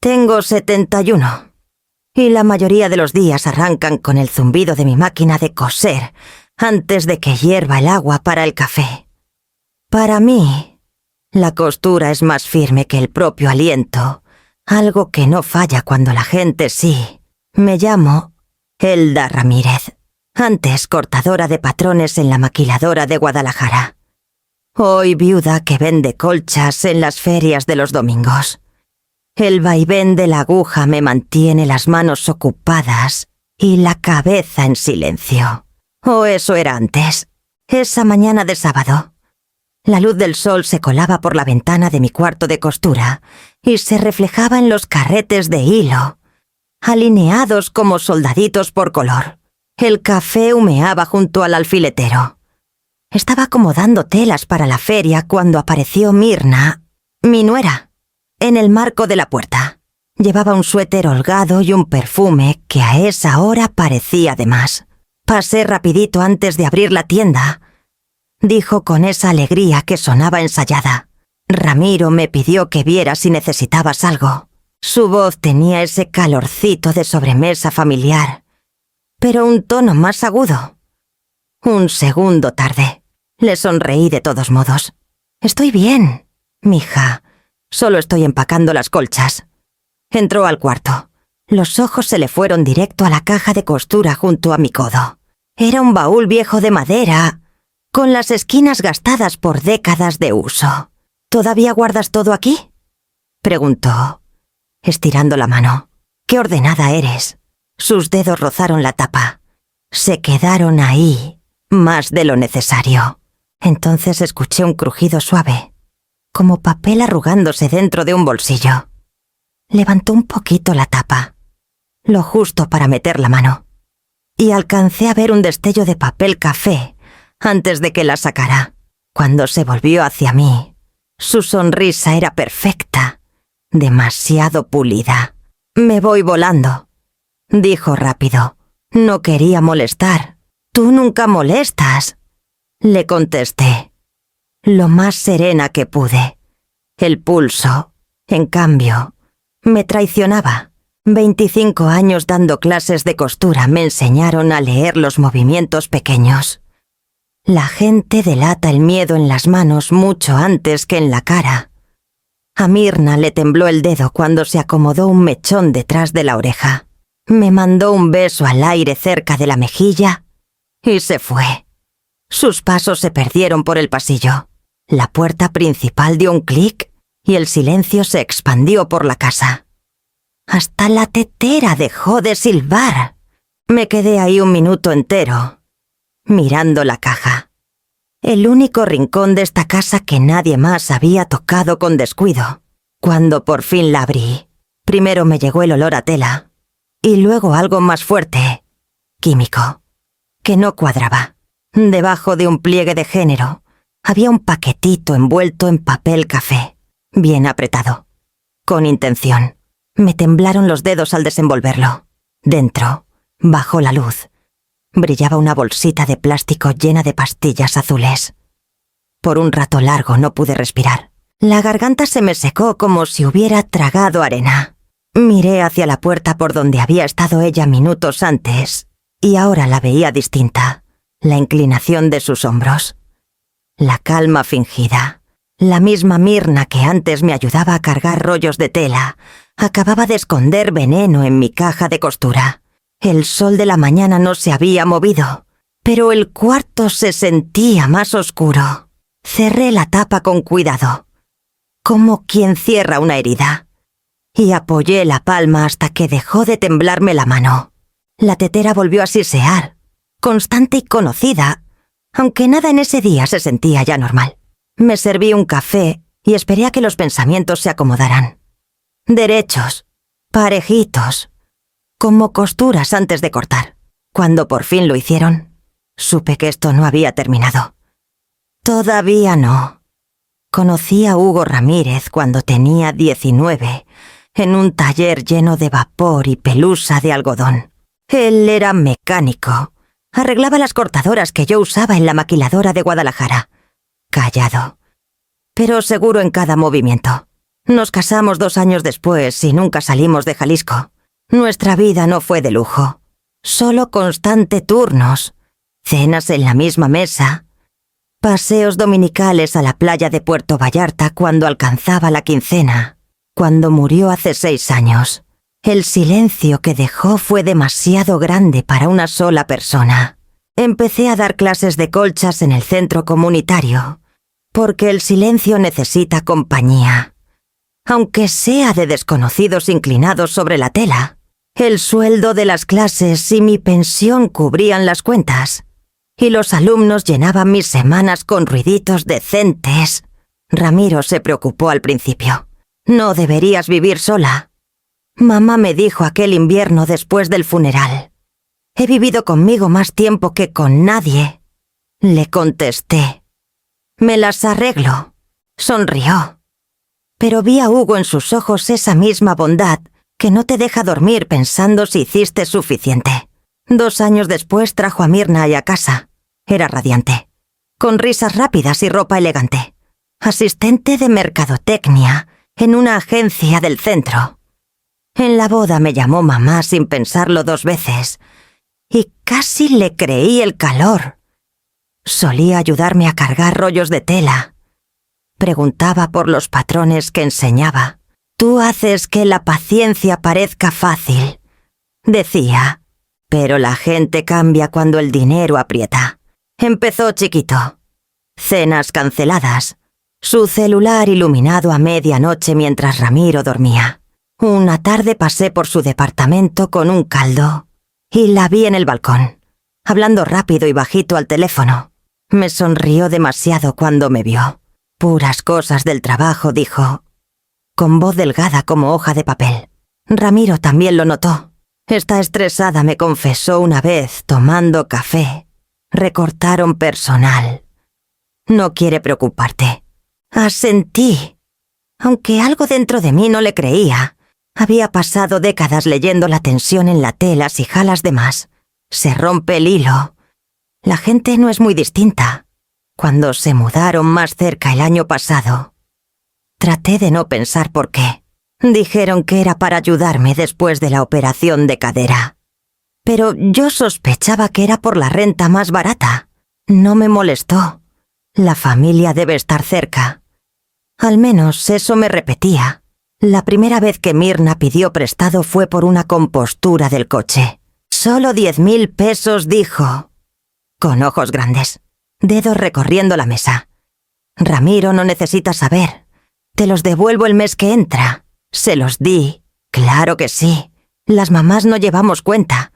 Tengo 71. Y la mayoría de los días arrancan con el zumbido de mi máquina de coser antes de que hierva el agua para el café. Para mí, la costura es más firme que el propio aliento, algo que no falla cuando la gente sí. Me llamo Elda Ramírez, antes cortadora de patrones en la maquiladora de Guadalajara. Hoy viuda que vende colchas en las ferias de los domingos. El vaivén de la aguja me mantiene las manos ocupadas y la cabeza en silencio. O eso era antes, esa mañana de sábado. La luz del sol se colaba por la ventana de mi cuarto de costura y se reflejaba en los carretes de hilo, alineados como soldaditos por color. El café humeaba junto al alfiletero. Estaba acomodando telas para la feria cuando apareció Mirna, mi nuera, en el marco de la puerta. Llevaba un suéter holgado y un perfume que a esa hora parecía de más. Pasé rapidito antes de abrir la tienda, dijo con esa alegría que sonaba ensayada. Ramiro me pidió que viera si necesitabas algo. Su voz tenía ese calorcito de sobremesa familiar, pero un tono más agudo. Un segundo tarde. Le sonreí de todos modos. Estoy bien, mija. Solo estoy empacando las colchas. Entró al cuarto. Los ojos se le fueron directo a la caja de costura junto a mi codo. Era un baúl viejo de madera, con las esquinas gastadas por décadas de uso. ¿Todavía guardas todo aquí?, preguntó, estirando la mano. ¡Qué ordenada eres! Sus dedos rozaron la tapa. Se quedaron ahí, más de lo necesario. Entonces escuché un crujido suave, como papel arrugándose dentro de un bolsillo. Levantó un poquito la tapa, lo justo para meter la mano, y alcancé a ver un destello de papel café antes de que la sacara. Cuando se volvió hacia mí, su sonrisa era perfecta, demasiado pulida. «Me voy volando», dijo rápido. «No quería molestar». «Tú nunca molestas», le contesté, lo más serena que pude. El pulso, en cambio, me traicionaba. 25 años dando clases de costura me enseñaron a leer los movimientos pequeños. La gente delata el miedo en las manos mucho antes que en la cara. A Mirna le tembló el dedo cuando se acomodó un mechón detrás de la oreja. Me mandó un beso al aire cerca de la mejilla y se fue. Sus pasos se perdieron por el pasillo. La puerta principal dio un clic y el silencio se expandió por la casa. Hasta la tetera dejó de silbar. Me quedé ahí un minuto entero, mirando la caja. El único rincón de esta casa que nadie más había tocado con descuido. Cuando por fin la abrí, primero me llegó el olor a tela y luego algo más fuerte, químico, que no cuadraba. Debajo de un pliegue de género había un paquetito envuelto en papel café, bien apretado, con intención. Me temblaron los dedos al desenvolverlo. Dentro, bajo la luz, brillaba una bolsita de plástico llena de pastillas azules. Por un rato largo no pude respirar. La garganta se me secó como si hubiera tragado arena. Miré hacia la puerta por donde había estado ella minutos antes, y ahora la veía distinta. La inclinación de sus hombros, la calma fingida. La misma Mirna que antes me ayudaba a cargar rollos de tela, acababa de esconder veneno en mi caja de costura. El sol de la mañana no se había movido, pero el cuarto se sentía más oscuro. Cerré la tapa con cuidado, como quien cierra una herida, y apoyé la palma hasta que dejó de temblarme la mano. La tetera volvió a sisear, constante y conocida, aunque nada en ese día se sentía ya normal. Me serví un café y esperé a que los pensamientos se acomodaran. Derechos, parejitos, como costuras antes de cortar. Cuando por fin lo hicieron, supe que esto no había terminado. Todavía no. Conocí a Hugo Ramírez cuando tenía 19, en un taller lleno de vapor y pelusa de algodón. Él era mecánico. Arreglaba las cortadoras que yo usaba en la maquiladora de Guadalajara. Callado, pero seguro en cada movimiento. Nos casamos 2 años después y nunca salimos de Jalisco. Nuestra vida no fue de lujo. Solo constante turnos, cenas en la misma mesa, paseos dominicales a la playa de Puerto Vallarta cuando alcanzaba la quincena. Cuando murió hace 6 años, el silencio que dejó fue demasiado grande para una sola persona. Empecé a dar clases de colchas en el centro comunitario, porque el silencio necesita compañía. Aunque sea de desconocidos inclinados sobre la tela, el sueldo de las clases y mi pensión cubrían las cuentas, y los alumnos llenaban mis semanas con ruiditos decentes. Ramiro se preocupó al principio. No deberías vivir sola. Mamá me dijo aquel invierno después del funeral. He vivido conmigo más tiempo que con nadie. Le contesté. Me las arreglo. Sonrió. Pero vi a Hugo en sus ojos esa misma bondad que no te deja dormir pensando si hiciste suficiente. 2 años después trajo a Mirna a casa. Era radiante, con risas rápidas y ropa elegante. Asistente de mercadotecnia en una agencia del centro. En la boda me llamó mamá sin pensarlo 2 veces, y casi le creí el calor. Solía ayudarme a cargar rollos de tela. Preguntaba por los patrones que enseñaba. Tú haces que la paciencia parezca fácil, decía, pero la gente cambia cuando el dinero aprieta. Empezó chiquito. Cenas canceladas. Su celular iluminado a medianoche mientras Ramiro dormía. Una tarde pasé por su departamento con un caldo y la vi en el balcón, hablando rápido y bajito al teléfono. Me sonrió demasiado cuando me vio. Puras cosas del trabajo, dijo, con voz delgada como hoja de papel. Ramiro también lo notó. Está estresada, me confesó una vez, tomando café. Recortaron personal. No quiere preocuparte. Asentí. Aunque algo dentro de mí no le creía. Había pasado décadas leyendo la tensión en la tela si jalas de más. Se rompe el hilo. La gente no es muy distinta. Cuando se mudaron más cerca el año pasado, traté de no pensar por qué. Dijeron que era para ayudarme después de la operación de cadera. Pero yo sospechaba que era por la renta más barata. No me molestó. La familia debe estar cerca. Al menos eso me repetía. La primera vez que Mirna pidió prestado fue por una compostura del coche. Solo 10,000 pesos, dijo, con ojos grandes, dedos recorriendo la mesa. Ramiro, no necesita saber. Te los devuelvo el mes que entra. Se los di. Claro que sí. Las mamás no llevamos cuenta.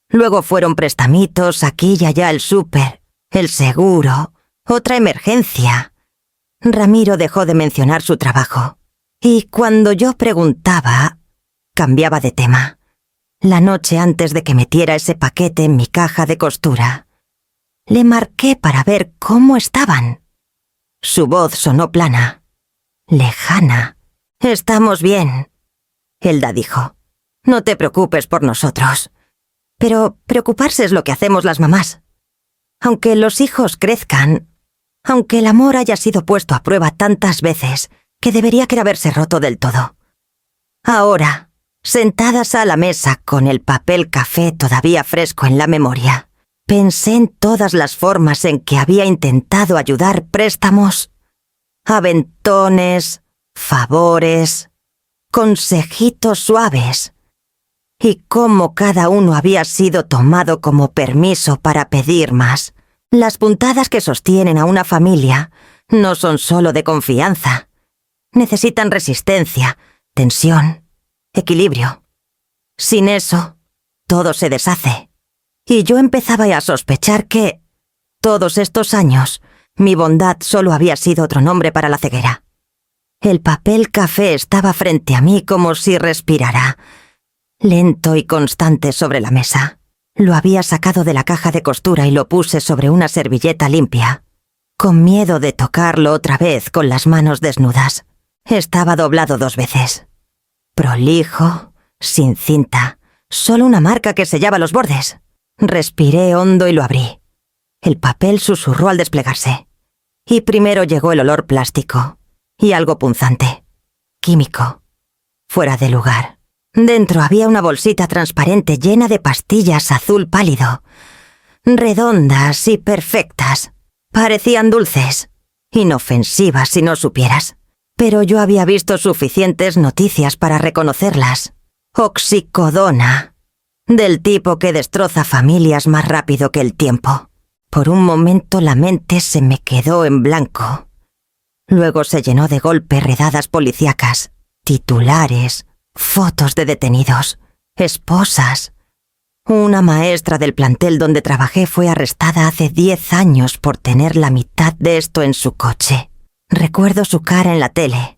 Luego fueron prestamitos, aquí y allá el súper, el seguro, otra emergencia. Ramiro dejó de mencionar su trabajo. Y cuando yo preguntaba, cambiaba de tema. La noche antes de que metiera ese paquete en mi caja de costura, le marqué para ver cómo estaban. Su voz sonó plana, lejana. Estamos bien, Elda dijo. No te preocupes por nosotros. Pero preocuparse es lo que hacemos las mamás. Aunque los hijos crezcan, aunque el amor haya sido puesto a prueba tantas veces, que debería que haberse roto del todo. Ahora, sentadas a la mesa con el papel café todavía fresco en la memoria, pensé en todas las formas en que había intentado ayudar: préstamos, aventones, favores, consejitos suaves, y cómo cada uno había sido tomado como permiso para pedir más. Las puntadas que sostienen a una familia no son solo de confianza. Necesitan resistencia, tensión, equilibrio. Sin eso, todo se deshace. Y yo empezaba a sospechar que, todos estos años, mi bondad solo había sido otro nombre para la ceguera. El papel café estaba frente a mí como si respirara, lento y constante sobre la mesa. Lo había sacado de la caja de costura y lo puse sobre una servilleta limpia, con miedo de tocarlo otra vez con las manos desnudas. Estaba doblado 2 veces. Prolijo, sin cinta, solo una marca que sellaba los bordes. Respiré hondo y lo abrí. El papel susurró al desplegarse. Y primero llegó el olor plástico y algo punzante. químico. Fuera de lugar. Dentro había una bolsita transparente llena de pastillas azul pálido. Redondas y perfectas. Parecían dulces. Inofensivas si no supieras. Pero yo había visto suficientes noticias para reconocerlas. Oxicodona. Del tipo que destroza familias más rápido que el tiempo. Por un momento la mente se me quedó en blanco. Luego se llenó de golpe redadas policíacas, titulares, fotos de detenidos, esposas. Una maestra del plantel donde trabajé fue arrestada hace 10 años por tener la mitad de esto en su coche. Recuerdo su cara en la tele,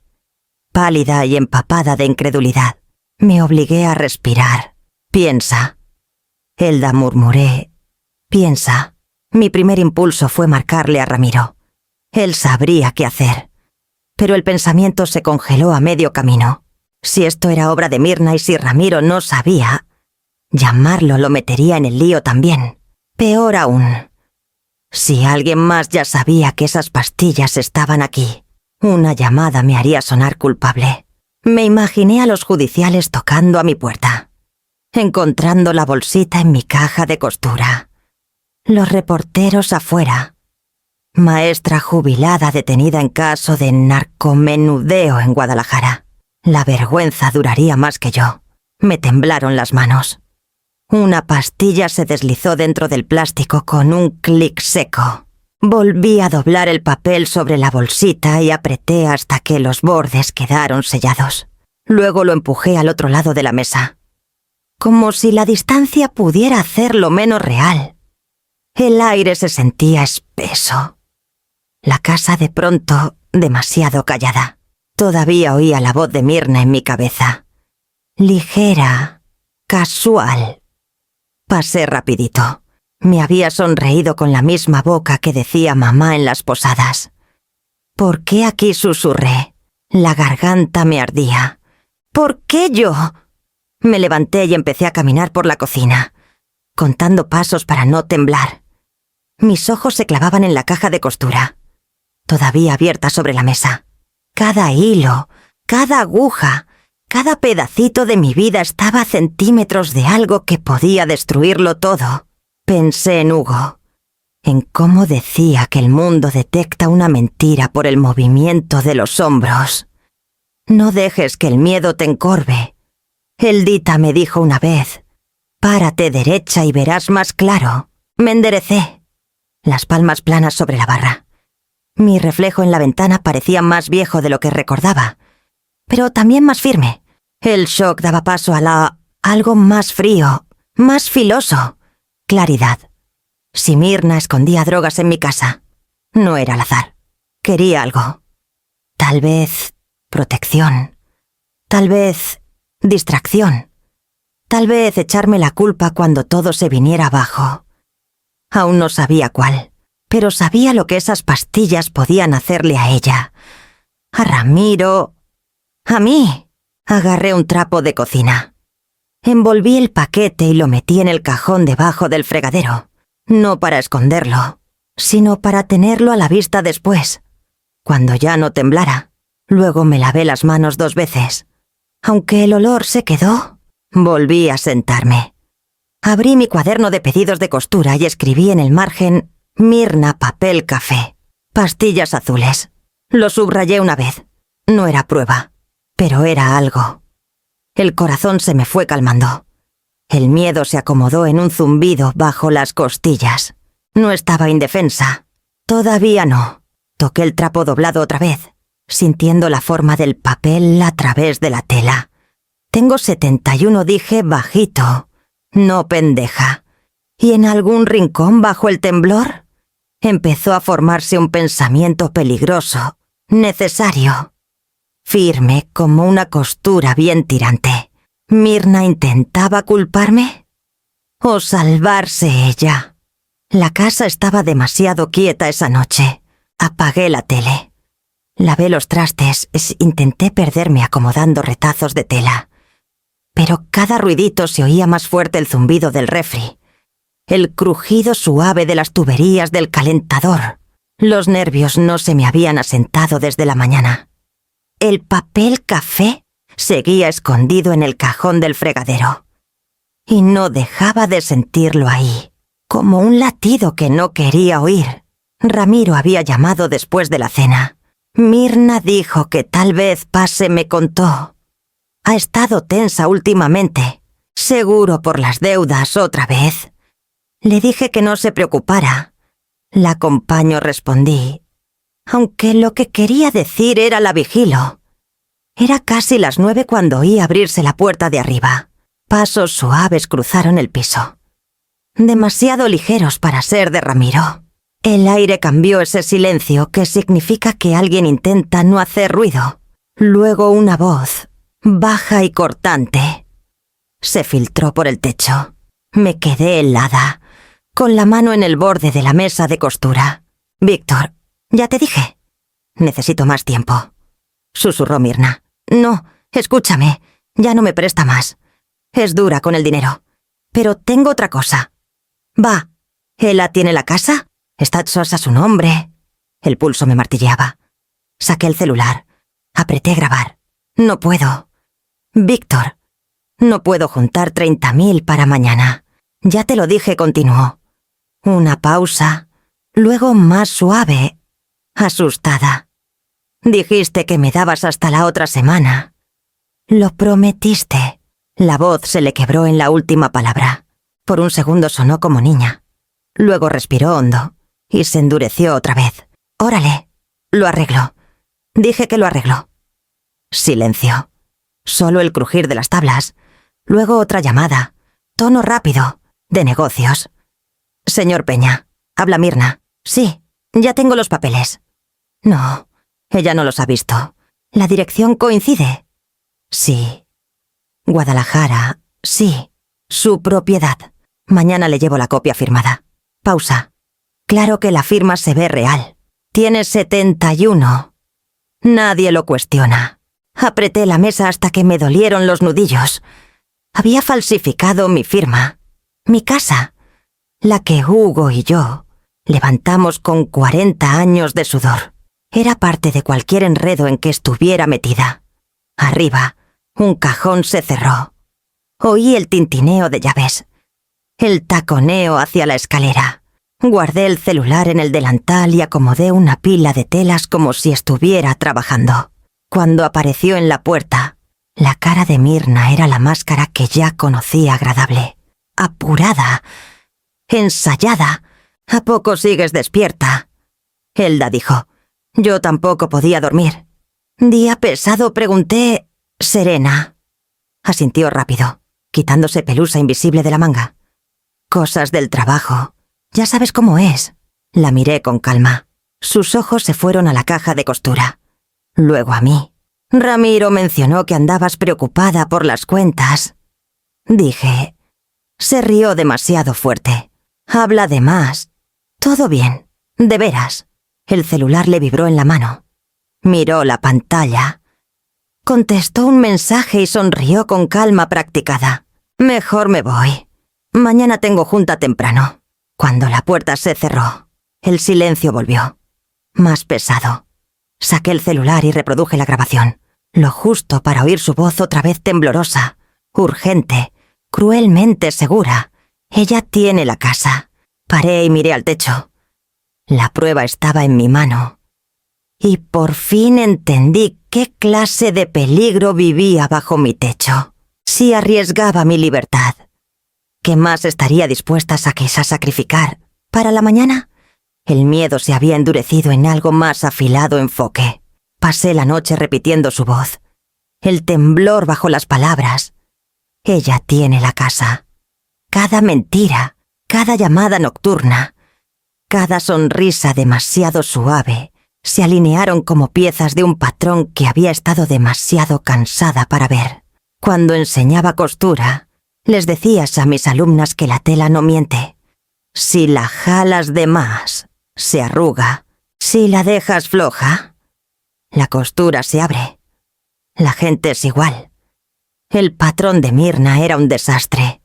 pálida y empapada de incredulidad. Me obligué a respirar. Piensa. Elda, murmuré. Piensa. Mi primer impulso fue marcarle a Ramiro. Él sabría qué hacer. Pero el pensamiento se congeló a medio camino. Si esto era obra de Mirna y si Ramiro no sabía, llamarlo lo metería en el lío también. Peor aún. Si alguien más ya sabía que esas pastillas estaban aquí, una llamada me haría sonar culpable. Me imaginé a los judiciales tocando a mi puerta, encontrando la bolsita en mi caja de costura. Los reporteros afuera. Maestra jubilada detenida en caso de narcomenudeo en Guadalajara. La vergüenza duraría más que yo. Me temblaron las manos. Una pastilla se deslizó dentro del plástico con un clic seco. Volví a doblar el papel sobre la bolsita y apreté hasta que los bordes quedaron sellados. Luego lo empujé al otro lado de la mesa. Como si la distancia pudiera hacerlo menos real. El aire se sentía espeso. La casa de pronto demasiado callada. Todavía oía la voz de Mirna en mi cabeza. Ligera, casual. Pasé rapidito. Me había sonreído con la misma boca que decía mamá en las posadas. ¿Por qué aquí susurré? La garganta me ardía. ¿Por qué yo? Me levanté y empecé a caminar por la cocina, contando pasos para no temblar. Mis ojos se clavaban en la caja de costura, todavía abierta sobre la mesa. Cada hilo, cada aguja, cada pedacito de mi vida estaba a centímetros de algo que podía destruirlo todo. Pensé en Hugo, en cómo decía que el mundo detecta una mentira por el movimiento de los hombros. No dejes que el miedo te encorve. Eldita me dijo una vez, párate derecha y verás más claro. Me enderecé, las palmas planas sobre la barra. Mi reflejo en la ventana parecía más viejo de lo que recordaba, pero también más firme. El shock daba paso a algo más frío, más filoso. Claridad. Si Mirna escondía drogas en mi casa, no era al azar. Quería algo. Tal vez protección. Tal vez distracción. Tal vez echarme la culpa cuando todo se viniera abajo. Aún no sabía cuál, pero sabía lo que esas pastillas podían hacerle a ella. A Ramiro. A mí. Agarré un trapo de cocina. Envolví el paquete y lo metí en el cajón debajo del fregadero. No para esconderlo, sino para tenerlo a la vista después, cuando ya no temblara. Luego me lavé las manos 2 veces. Aunque el olor se quedó, volví a sentarme. Abrí mi cuaderno de pedidos de costura y escribí en el margen Mirna papel café, pastillas azules. Lo subrayé una vez. No era prueba, pero era algo. El corazón se me fue calmando. El miedo se acomodó en un zumbido bajo las costillas. No estaba indefensa. Todavía no. Toqué el trapo doblado otra vez, sintiendo la forma del papel a través de la tela. Tengo 71, dije bajito, no pendeja. Y en algún rincón bajo el temblor, empezó a formarse un pensamiento peligroso, necesario. Firme como una costura bien tirante. ¿Mirna intentaba culparme? ¿O salvarse ella? La casa estaba demasiado quieta esa noche. Apagué la tele. Lavé los trastes, intenté perderme acomodando retazos de tela. Pero cada ruidito se oía más fuerte el zumbido del refri, el crujido suave de las tuberías del calentador. Los nervios no se me habían asentado desde la mañana. El papel café seguía escondido en el cajón del fregadero. Y no dejaba de sentirlo ahí, como un latido que no quería oír. Ramiro había llamado después de la cena. Mirna dijo que tal vez pase, me contó. Ha estado tensa últimamente, seguro por las deudas otra vez. Le dije que no se preocupara. La acompaño, respondí, aunque lo que quería decir era la vigilo. Era casi las 9 cuando oí abrirse la puerta de arriba. Pasos suaves cruzaron el piso. Demasiado ligeros para ser de Ramiro. El aire cambió ese silencio que significa que alguien intenta no hacer ruido. Luego una voz, baja y cortante, se filtró por el techo. Me quedé helada, con la mano en el borde de la mesa de costura. Víctor, ya te dije. Necesito más tiempo, susurró Mirna. No, escúchame, ya no me presta más. Es dura con el dinero. Pero tengo otra cosa. Va, ¿Ella tiene la casa? ¿Está sosa su nombre? El pulso me martilleaba. Saqué el celular. Apreté grabar. No puedo. Víctor, no puedo juntar 30.000 para mañana. Ya te lo dije, continuó. Una pausa. Luego más suave. Asustada. Dijiste que me dabas hasta la otra semana. Lo prometiste. La voz se le quebró en la última palabra. Por un segundo sonó como niña. Luego respiró hondo y se endureció otra vez. Órale, lo arreglo. Dije que lo arreglo. Silencio. Solo el crujir de las tablas. Luego otra llamada. Tono rápido. De negocios. Señor Peña, habla Mirna. Sí, ya tengo los papeles. No, ella no los ha visto. ¿La dirección coincide? Sí. Guadalajara, sí. Su propiedad. Mañana le llevo la copia firmada. Pausa. Claro que la firma se ve real. Tiene 71. Nadie lo cuestiona. Apreté la mesa hasta que me dolieron los nudillos. Había falsificado mi firma. Mi casa. La que Hugo y yo levantamos con 40 años de sudor. Era parte de cualquier enredo en que estuviera metida. Arriba, un cajón se cerró. Oí el tintineo de llaves. El taconeo hacia la escalera. Guardé el celular en el delantal y acomodé una pila de telas como si estuviera trabajando. Cuando apareció en la puerta, la cara de Mirna era la máscara que ya conocía agradable. Apurada. Ensayada. ¿A poco sigues despierta? Elda dijo. Yo tampoco podía dormir. ¿Día pesado? Pregunté. Serena. Asintió rápido, quitándose pelusa invisible de la manga. Cosas del trabajo. Ya sabes cómo es. La miré con calma. Sus ojos se fueron a la caja de costura. Luego a mí. Ramiro mencionó que andabas preocupada por las cuentas. Dije. Se rió demasiado fuerte. Habla de más. Todo bien. De veras. El celular le vibró en la mano. Miró la pantalla. Contestó un mensaje y sonrió con calma practicada. Mejor me voy. Mañana tengo junta temprano. Cuando la puerta se cerró, el silencio volvió. Más pesado. Saqué el celular y reproduje la grabación. Lo justo para oír su voz otra vez temblorosa, urgente, cruelmente segura. Ella tiene la casa. Paré y miré al techo. La prueba estaba en mi mano. Y por fin entendí qué clase de peligro vivía bajo mi techo. Si arriesgaba mi libertad, ¿qué más estaría dispuesta a sacrificar? Para la mañana, el miedo se había endurecido en algo más afilado enfoque. Pasé la noche repitiendo su voz. El temblor bajo las palabras. Ella tiene la casa. Cada mentira, cada llamada nocturna, cada sonrisa demasiado suave, se alinearon como piezas de un patrón que había estado demasiado cansada para ver. Cuando enseñaba costura, les decías a mis alumnas que la tela no miente. Si la jalas de más, se arruga. Si la dejas floja, la costura se abre. La gente es igual. El patrón de Mirna era un desastre.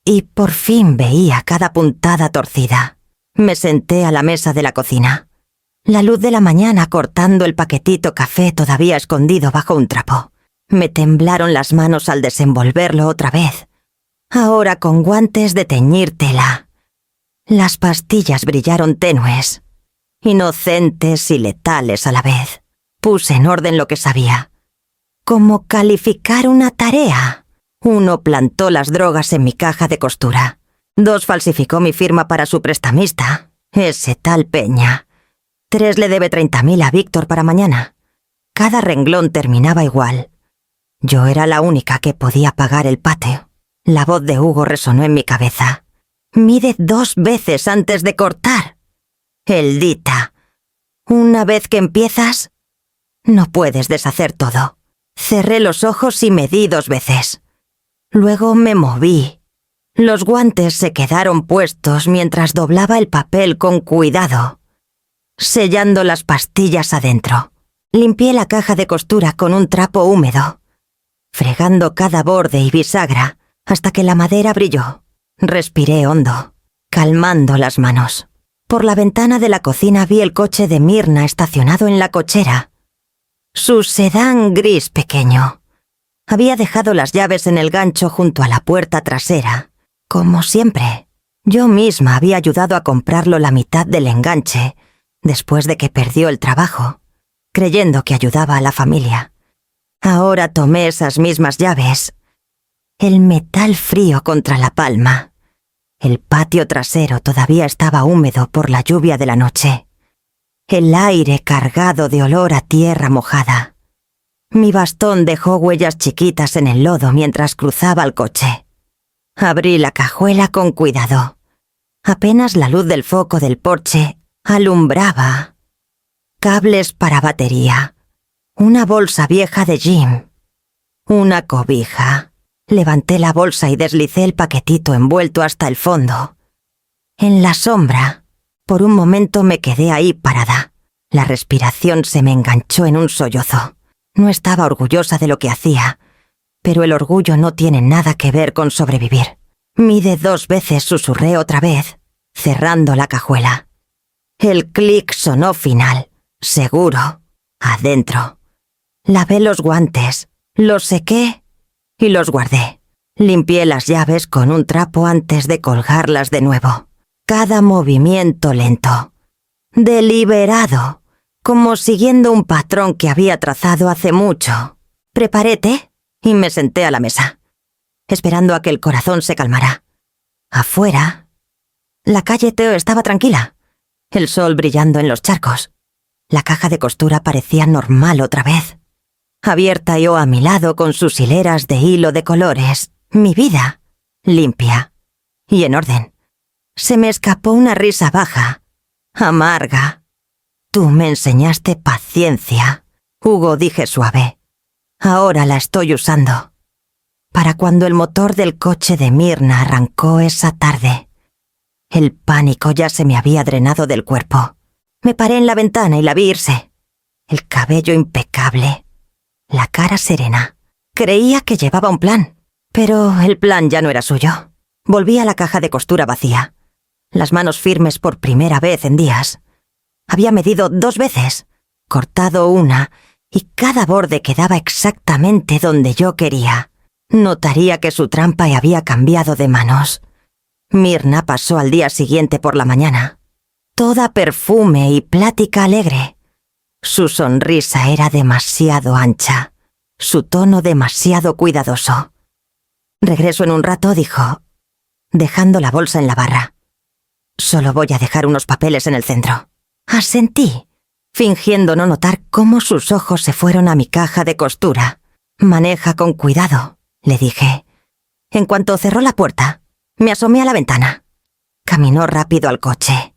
Y por fin veía cada puntada torcida. Me senté a la mesa de la cocina. La luz de la mañana cortando el paquetito café todavía escondido bajo un trapo. Me temblaron las manos al desenvolverlo otra vez, ahora con guantes de teñir tela. Las pastillas brillaron tenues, inocentes y letales a la vez. Puse en orden lo que sabía. Como calificar una tarea. 1 plantó las drogas en mi caja de costura. 2 falsificó mi firma para su prestamista, ese tal Peña. 3 le debe 30.000 a Víctor para mañana. Cada renglón terminaba igual. Yo era la única que podía pagar el patio. La voz de Hugo resonó en mi cabeza. Mide 2 veces antes de cortar. Eldita, una vez que empiezas, no puedes deshacer todo. Cerré los ojos y medí 2 veces. Luego me moví. Los guantes se quedaron puestos mientras doblaba el papel con cuidado, sellando las pastillas adentro. Limpié la caja de costura con un trapo húmedo, fregando cada borde y bisagra hasta que la madera brilló. Respiré hondo, calmando las manos. Por la ventana de la cocina vi el coche de Mirna estacionado en la cochera. Su sedán gris pequeño. Había dejado las llaves en el gancho junto a la puerta trasera. Como siempre, yo misma había ayudado a comprarlo la mitad del enganche, después de que perdió el trabajo, creyendo que ayudaba a la familia. Ahora tomé esas mismas llaves. El metal frío contra la palma. El patio trasero todavía estaba húmedo por la lluvia de la noche. El aire cargado de olor a tierra mojada. Mi bastón dejó huellas chiquitas en el lodo mientras cruzaba el coche. Abrí la cajuela con cuidado. Apenas la luz del foco del porche alumbraba. Cables para batería. Una bolsa vieja de Jim. Una cobija. Levanté la bolsa y deslicé el paquetito envuelto hasta el fondo. En la sombra, por un momento me quedé ahí parada. La respiración se me enganchó en un sollozo. No estaba orgullosa de lo que hacía, pero el orgullo no tiene nada que ver con sobrevivir. Mide 2 veces, susurré otra vez, cerrando la cajuela. El clic sonó final, seguro, adentro. Lavé los guantes, los sequé y los guardé. Limpié las llaves con un trapo antes de colgarlas de nuevo. Cada movimiento lento, deliberado, como siguiendo un patrón que había trazado hace mucho. Preparé té y me senté a la mesa, esperando a que el corazón se calmara. Afuera, la calle Teo estaba tranquila, el sol brillando en los charcos. La caja de costura parecía normal otra vez. Abierta yo a mi lado con sus hileras de hilo de colores. Mi vida, limpia y en orden. Se me escapó una risa baja, amarga. Tú me enseñaste paciencia, Hugo, dije suave. Ahora la estoy usando. Para cuando el motor del coche de Mirna arrancó esa tarde. El pánico ya se me había drenado del cuerpo. Me paré en la ventana y la vi irse. El cabello impecable. La cara serena. Creía que llevaba un plan, pero el plan ya no era suyo. Volví a la caja de costura vacía. Las manos firmes por primera vez en días. Había medido 2 veces, cortado una, y cada borde quedaba exactamente donde yo quería. Notaría que su trampa había cambiado de manos. Mirna pasó al día siguiente por la mañana. Toda perfume y plática alegre. Su sonrisa era demasiado ancha, su tono demasiado cuidadoso. Regreso en un rato, dijo, dejando la bolsa en la barra. Solo voy a dejar unos papeles en el centro. Asentí, fingiendo no notar cómo sus ojos se fueron a mi caja de costura. Maneja con cuidado, le dije. En cuanto cerró la puerta, me asomé a la ventana. Caminó rápido al coche.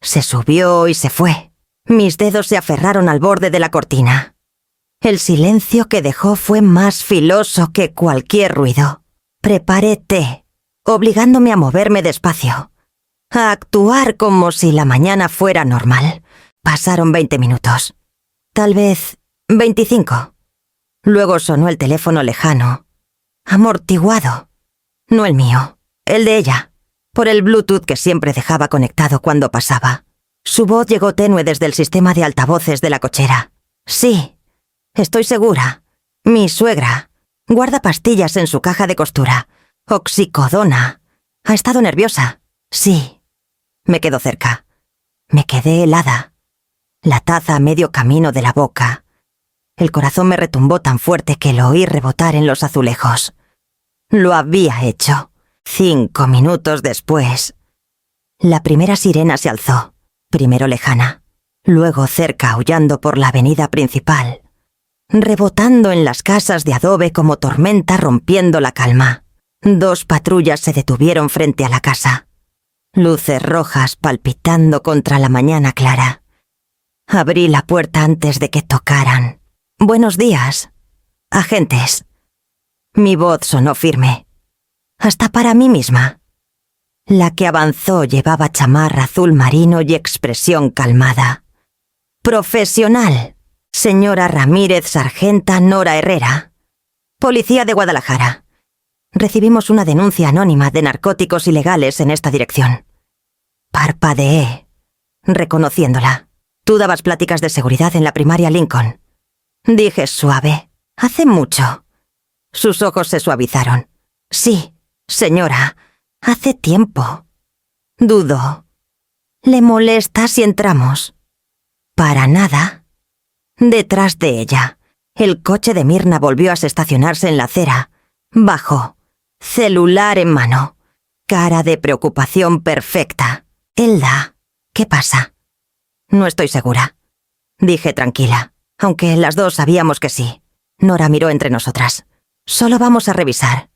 Se subió y se fue. Mis dedos se aferraron al borde de la cortina. El silencio que dejó fue más filoso que cualquier ruido. Preparé té, obligándome a moverme despacio, a actuar como si la mañana fuera normal. Pasaron 20 minutos. Tal vez 25. Luego sonó el teléfono lejano, amortiguado. No el mío, el de ella, por el Bluetooth que siempre dejaba conectado cuando pasaba. Su voz llegó tenue desde el sistema de altavoces de la cochera. Sí, estoy segura. Mi suegra guarda pastillas en su caja de costura. Oxicodona. Ha estado nerviosa. Sí. Me quedó cerca. Me quedé helada. La taza a medio camino de la boca. El corazón me retumbó tan fuerte que lo oí rebotar en los azulejos. Lo había hecho. 5 minutos después. La primera sirena se alzó, primero lejana, luego cerca aullando por la avenida principal, rebotando en las casas de adobe como tormenta rompiendo la calma. 2 patrullas se detuvieron frente a la casa. Luces rojas palpitando contra la mañana clara. Abrí la puerta antes de que tocaran. «Buenos días, agentes». Mi voz sonó firme, hasta para mí misma. La que avanzó llevaba chamarra azul marino y expresión calmada. «Profesional, señora Ramírez Sargenta Nora Herrera, Policía de Guadalajara. Recibimos una denuncia anónima de narcóticos ilegales en esta dirección». Parpadeé, reconociéndola. «Tú dabas pláticas de seguridad en la primaria Lincoln», dije suave. «Hace mucho». Sus ojos se suavizaron. «Sí, señora, hace tiempo». «Dudo. ¿Le molesta si entramos?» «Para nada». Detrás de ella, el coche de Mirna volvió a estacionarse en la acera. Bajó, celular en mano, cara de preocupación perfecta. «Elda, ¿qué pasa?» «No estoy segura», dije tranquila, aunque las dos sabíamos que sí. Nora miró entre nosotras. «Solo vamos a revisar.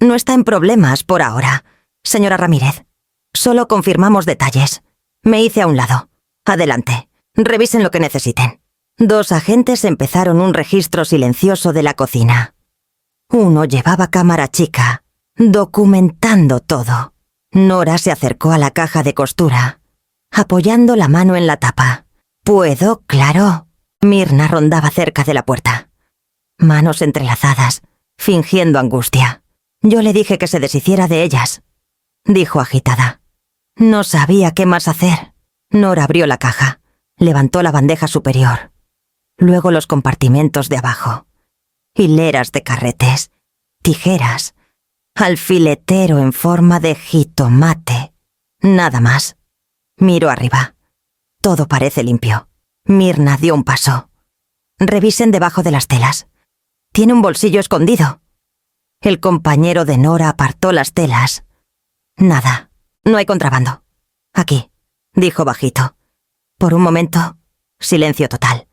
No está en problemas por ahora, señora Ramírez. Solo confirmamos detalles. Me hice a un lado. Adelante, revisen lo que necesiten». 2 agentes empezaron un registro silencioso de la cocina. Uno llevaba cámara chica, documentando todo. Nora se acercó a la caja de costura, apoyando la mano en la tapa. «¿Puedo? Claro». Mirna rondaba cerca de la puerta. Manos entrelazadas, fingiendo angustia. «Yo le dije que se deshiciera de ellas», dijo agitada. No sabía qué más hacer. Nora abrió la caja, levantó la bandeja superior, luego los compartimentos de abajo. Hileras de carretes, tijeras, alfiletero en forma de jitomate. Nada más. Miró arriba. Todo parece limpio. Mirna dio un paso. «Revisen debajo de las telas. Tiene un bolsillo escondido». El compañero de Nora apartó las telas. «Nada, no hay contrabando. Aquí», dijo bajito. Por un momento, silencio total.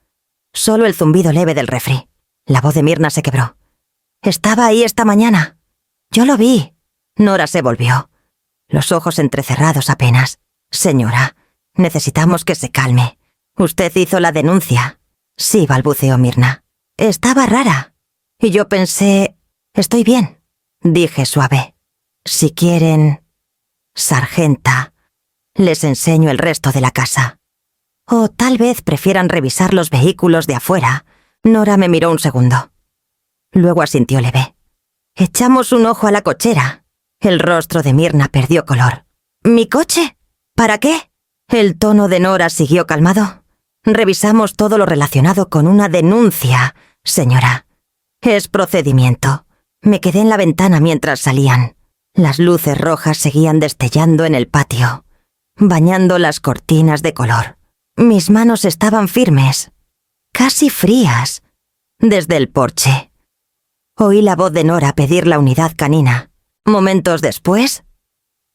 Solo el zumbido leve del refri. La voz de Mirna se quebró. «Estaba ahí esta mañana. Yo lo vi». Nora se volvió, los ojos entrecerrados apenas. «Señora, necesitamos que se calme. Usted hizo la denuncia». «Sí», balbuceó Mirna. «Estaba rara. Y yo pensé... Estoy bien», dije suave. «Si quieren, sargenta, les enseño el resto de la casa. O tal vez prefieran revisar los vehículos de afuera». Nora me miró un segundo. Luego asintió leve. «Echamos un ojo a la cochera». El rostro de Mirna perdió color. «¿Mi coche? ¿Para qué?» El tono de Nora siguió calmado. «Revisamos todo lo relacionado con una denuncia, señora. Es procedimiento». Me quedé en la ventana mientras salían. Las luces rojas seguían destellando en el patio, bañando las cortinas de color. Mis manos estaban firmes, casi frías, desde el porche. Oí la voz de Nora pedir la unidad canina. Momentos después,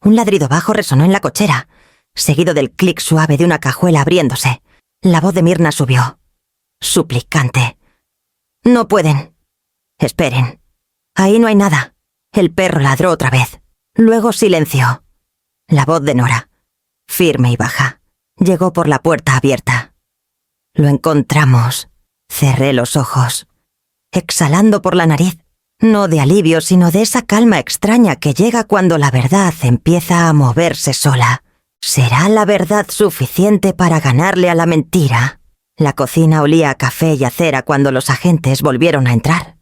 un ladrido bajo resonó en la cochera, seguido del clic suave de una cajuela abriéndose. La voz de Mirna subió, suplicante. «No pueden. Esperen. Ahí no hay nada». El perro ladró otra vez. Luego silenció. La voz de Nora, firme y baja, llegó por la puerta abierta. «Lo encontramos». Cerré los ojos, exhalando por la nariz, no de alivio, sino de esa calma extraña que llega cuando la verdad empieza a moverse sola. ¿Será la verdad suficiente para ganarle a la mentira? La cocina olía a café y a cera cuando los agentes volvieron a entrar.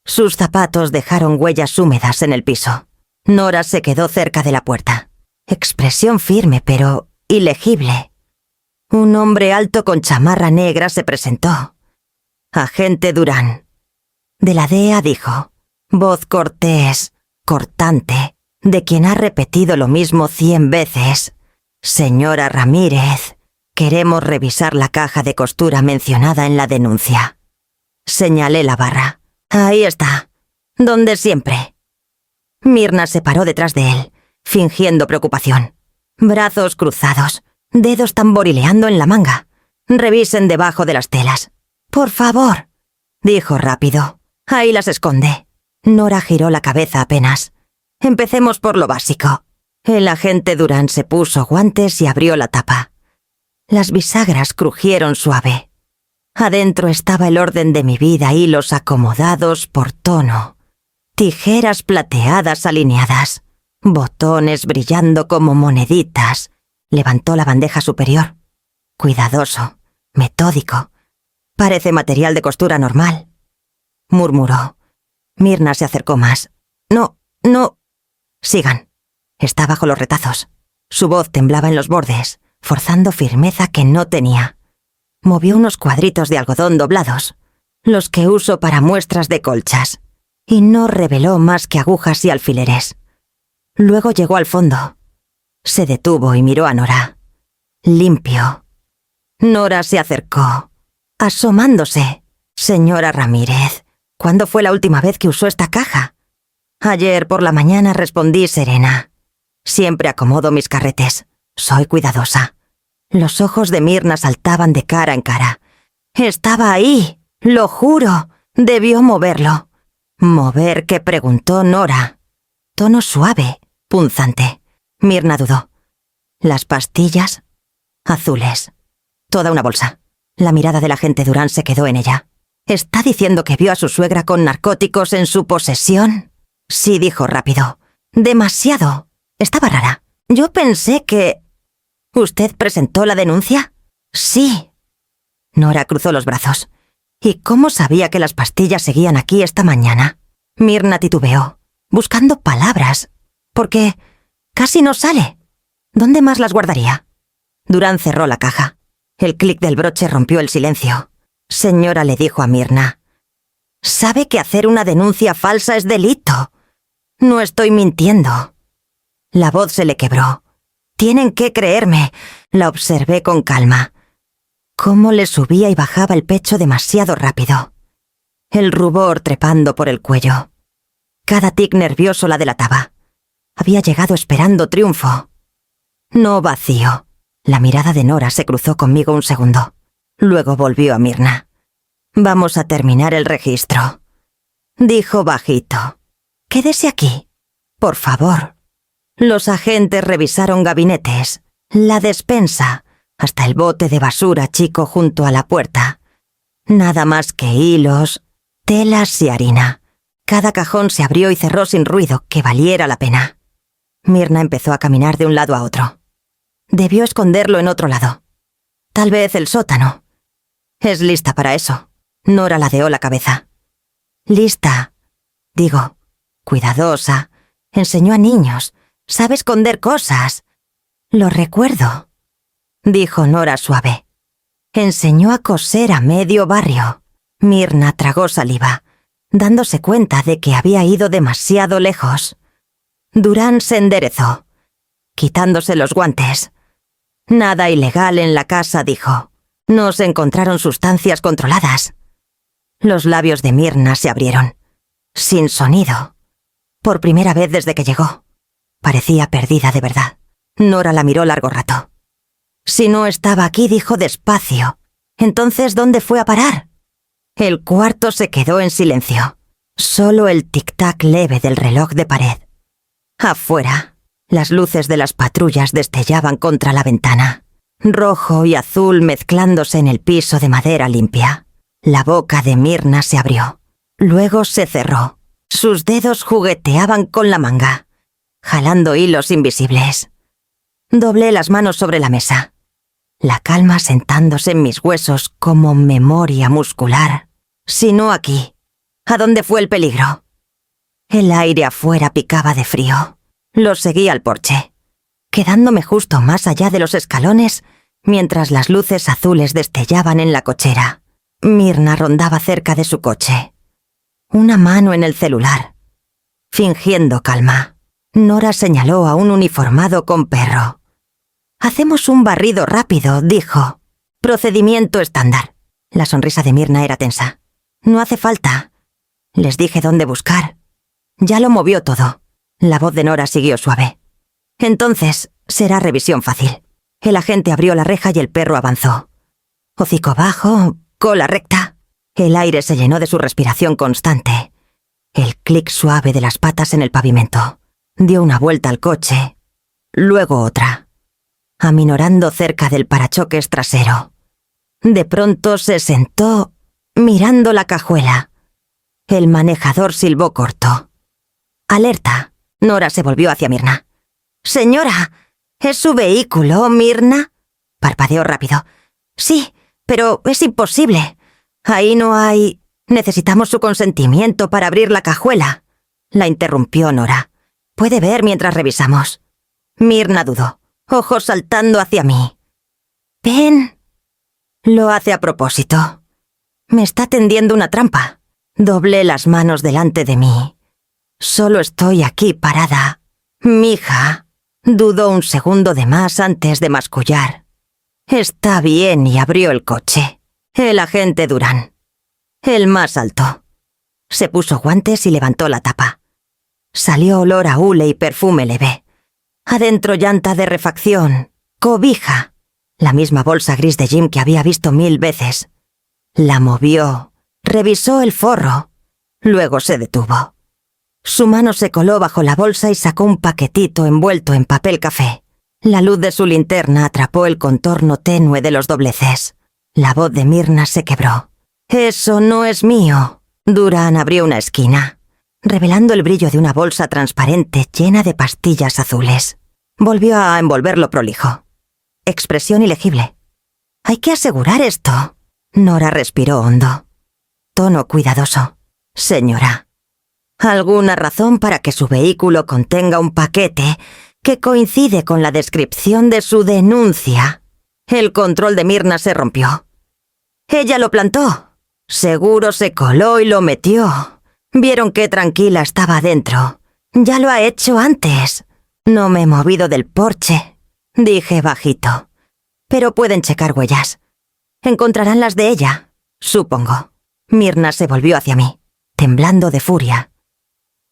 Sus zapatos dejaron huellas húmedas en el piso. Nora se quedó cerca de la puerta. Expresión firme, pero ilegible. Un hombre alto con chamarra negra se presentó. Agente Durán. De la DEA dijo, voz cortés, cortante, de quien ha repetido lo mismo 100 veces. Señora Ramírez, queremos revisar la caja de costura mencionada en la denuncia. Señalé la barra. Ahí está, donde siempre. Mirna se paró detrás de él, fingiendo preocupación. Brazos cruzados, dedos tamborileando en la manga. Revisen debajo de las telas. Por favor, dijo rápido. Ahí las esconde. Nora giró la cabeza apenas. Empecemos por lo básico. El agente Durán se puso guantes y abrió la tapa. Las bisagras crujieron suave. Adentro estaba el orden de mi vida, hilos acomodados por tono. Tijeras plateadas alineadas. Botones brillando como moneditas. Levantó la bandeja superior. Cuidadoso, metódico. Parece material de costura normal. Murmuró. Mirna se acercó más. No. Sigan. Está bajo los retazos. Su voz temblaba en los bordes, forzando firmeza que no tenía. Movió unos cuadritos de algodón doblados, los que uso para muestras de colchas, y no reveló más que agujas y alfileres. Luego llegó al fondo. Se detuvo y miró a Nora. Limpio. Nora se acercó, asomándose. Señora Ramírez, ¿cuándo fue la última vez que usó esta caja? Ayer por la mañana, respondí serena. Siempre acomodo mis carretes. Soy cuidadosa. Los ojos de Mirna saltaban de cara en cara. Estaba ahí, lo juro. Debió moverlo. ¿Mover qué?, preguntó Nora. Tono suave, punzante. Mirna dudó. Las pastillas, azules. Toda una bolsa. La mirada del agente Durán se quedó en ella. ¿Está diciendo que vio a su suegra con narcóticos en su posesión? Sí, dijo rápido. Demasiado. Estaba rara. Yo pensé que... ¿Usted presentó la denuncia? Sí. Nora cruzó los brazos. ¿Y cómo sabía que las pastillas seguían aquí esta mañana? Mirna titubeó, buscando palabras. Porque casi no sale. ¿Dónde más las guardaría? Durán cerró la caja. El clic del broche rompió el silencio. Señora, le dijo a Mirna. Sabe que hacer una denuncia falsa es delito. No estoy mintiendo. La voz se le quebró. Tienen que creerme. La observé con calma. Cómo le subía y bajaba el pecho demasiado rápido. El rubor trepando por el cuello. Cada tic nervioso la delataba. Había llegado esperando triunfo. No vacío. La mirada de Nora se cruzó conmigo un segundo. Luego volvió a Mirna. Vamos a terminar el registro. Dijo bajito. Quédese aquí, por favor. Los agentes revisaron gabinetes, la despensa, hasta el bote de basura chico junto a la puerta. Nada más que hilos, telas y harina. Cada cajón se abrió y cerró sin ruido que valiera la pena. Mirna empezó a caminar de un lado a otro. Debió esconderlo en otro lado. Tal vez el sótano. Es lista para eso. Nora ladeó la cabeza. Lista. Digo, cuidadosa. Enseñó a niños. Sabe esconder cosas. Lo recuerdo. Dijo Nora suave. Enseñó a coser a medio barrio. Mirna tragó saliva, dándose cuenta de que había ido demasiado lejos. Durán se enderezó, quitándose los guantes. Nada ilegal en la casa, dijo. No se encontraron sustancias controladas. Los labios de Mirna se abrieron, sin sonido. Por primera vez desde que llegó. Parecía perdida de verdad. Nora la miró largo rato. Si no estaba aquí, dijo despacio. Entonces, ¿dónde fue a parar? El cuarto se quedó en silencio. Solo el tic-tac leve del reloj de pared. Afuera, las luces de las patrullas destellaban contra la ventana. Rojo y azul mezclándose en el piso de madera limpia. La boca de Mirna se abrió. Luego se cerró. Sus dedos jugueteaban con la manga, jalando hilos invisibles. Doblé las manos sobre la mesa. La calma sentándose en mis huesos como memoria muscular. Si no aquí, ¿a dónde fue el peligro? El aire afuera picaba de frío. Lo seguí al porche. Quedándome justo más allá de los escalones, mientras las luces azules destellaban en la cochera. Myrna rondaba cerca de su coche, una mano en el celular. Fingiendo calma, Nora señaló a un uniformado con perro. «Hacemos un barrido rápido», dijo. «Procedimiento estándar». La sonrisa de Myrna era tensa. «No hace falta. Les dije dónde buscar. Ya lo movió todo». La voz de Nora siguió suave. «Entonces, será revisión fácil». El agente abrió la reja y el perro avanzó. Hocico bajo, cola recta. El aire se llenó de su respiración constante. El clic suave de las patas en el pavimento. Dio una vuelta al coche, luego otra, aminorando cerca del parachoques trasero. De pronto se sentó, mirando la cajuela. El manejador silbó corto. «Alerta». Nora se volvió hacia Myrna. «Señora, ¿es su vehículo, Myrna?», parpadeó rápido. «Sí, pero es imposible. Ahí no hay... Necesitamos su consentimiento para abrir la cajuela», la interrumpió Nora. «Puede ver mientras revisamos». Myrna dudó, ojos saltando hacia mí. «Ven». «Lo hace a propósito. Me está tendiendo una trampa». Doblé las manos delante de mí. «Solo estoy aquí parada». «Mija», dudó un segundo de más antes de mascullar. «Está bien», y abrió el coche. El agente Durán, el más alto. Se puso guantes y levantó la tapa. Salió olor a hule y perfume leve. Adentro llanta de refacción, cobija, la misma bolsa gris de Jim que había visto 1000 veces. La movió, revisó el forro, luego se detuvo. Su mano se coló bajo la bolsa y sacó un paquetito envuelto en papel café. La luz de su linterna atrapó el contorno tenue de los dobleces. La voz de Myrna se quebró. «Eso no es mío». Durán abrió una esquina, revelando el brillo de una bolsa transparente llena de pastillas azules. Volvió a envolverlo prolijo. Expresión ilegible. «Hay que asegurar esto». Nora respiró hondo. Tono cuidadoso. «Señora, ¿alguna razón para que su vehículo contenga un paquete que coincide con la descripción de su denuncia?» El control de Myrna se rompió. «Ella lo plantó. Seguro se coló y lo metió. Vieron qué tranquila estaba adentro. Ya lo ha hecho antes. No me he movido del porche», dije bajito. «Pero pueden checar huellas. Encontrarán las de ella, supongo». Myrna se volvió hacia mí, temblando de furia.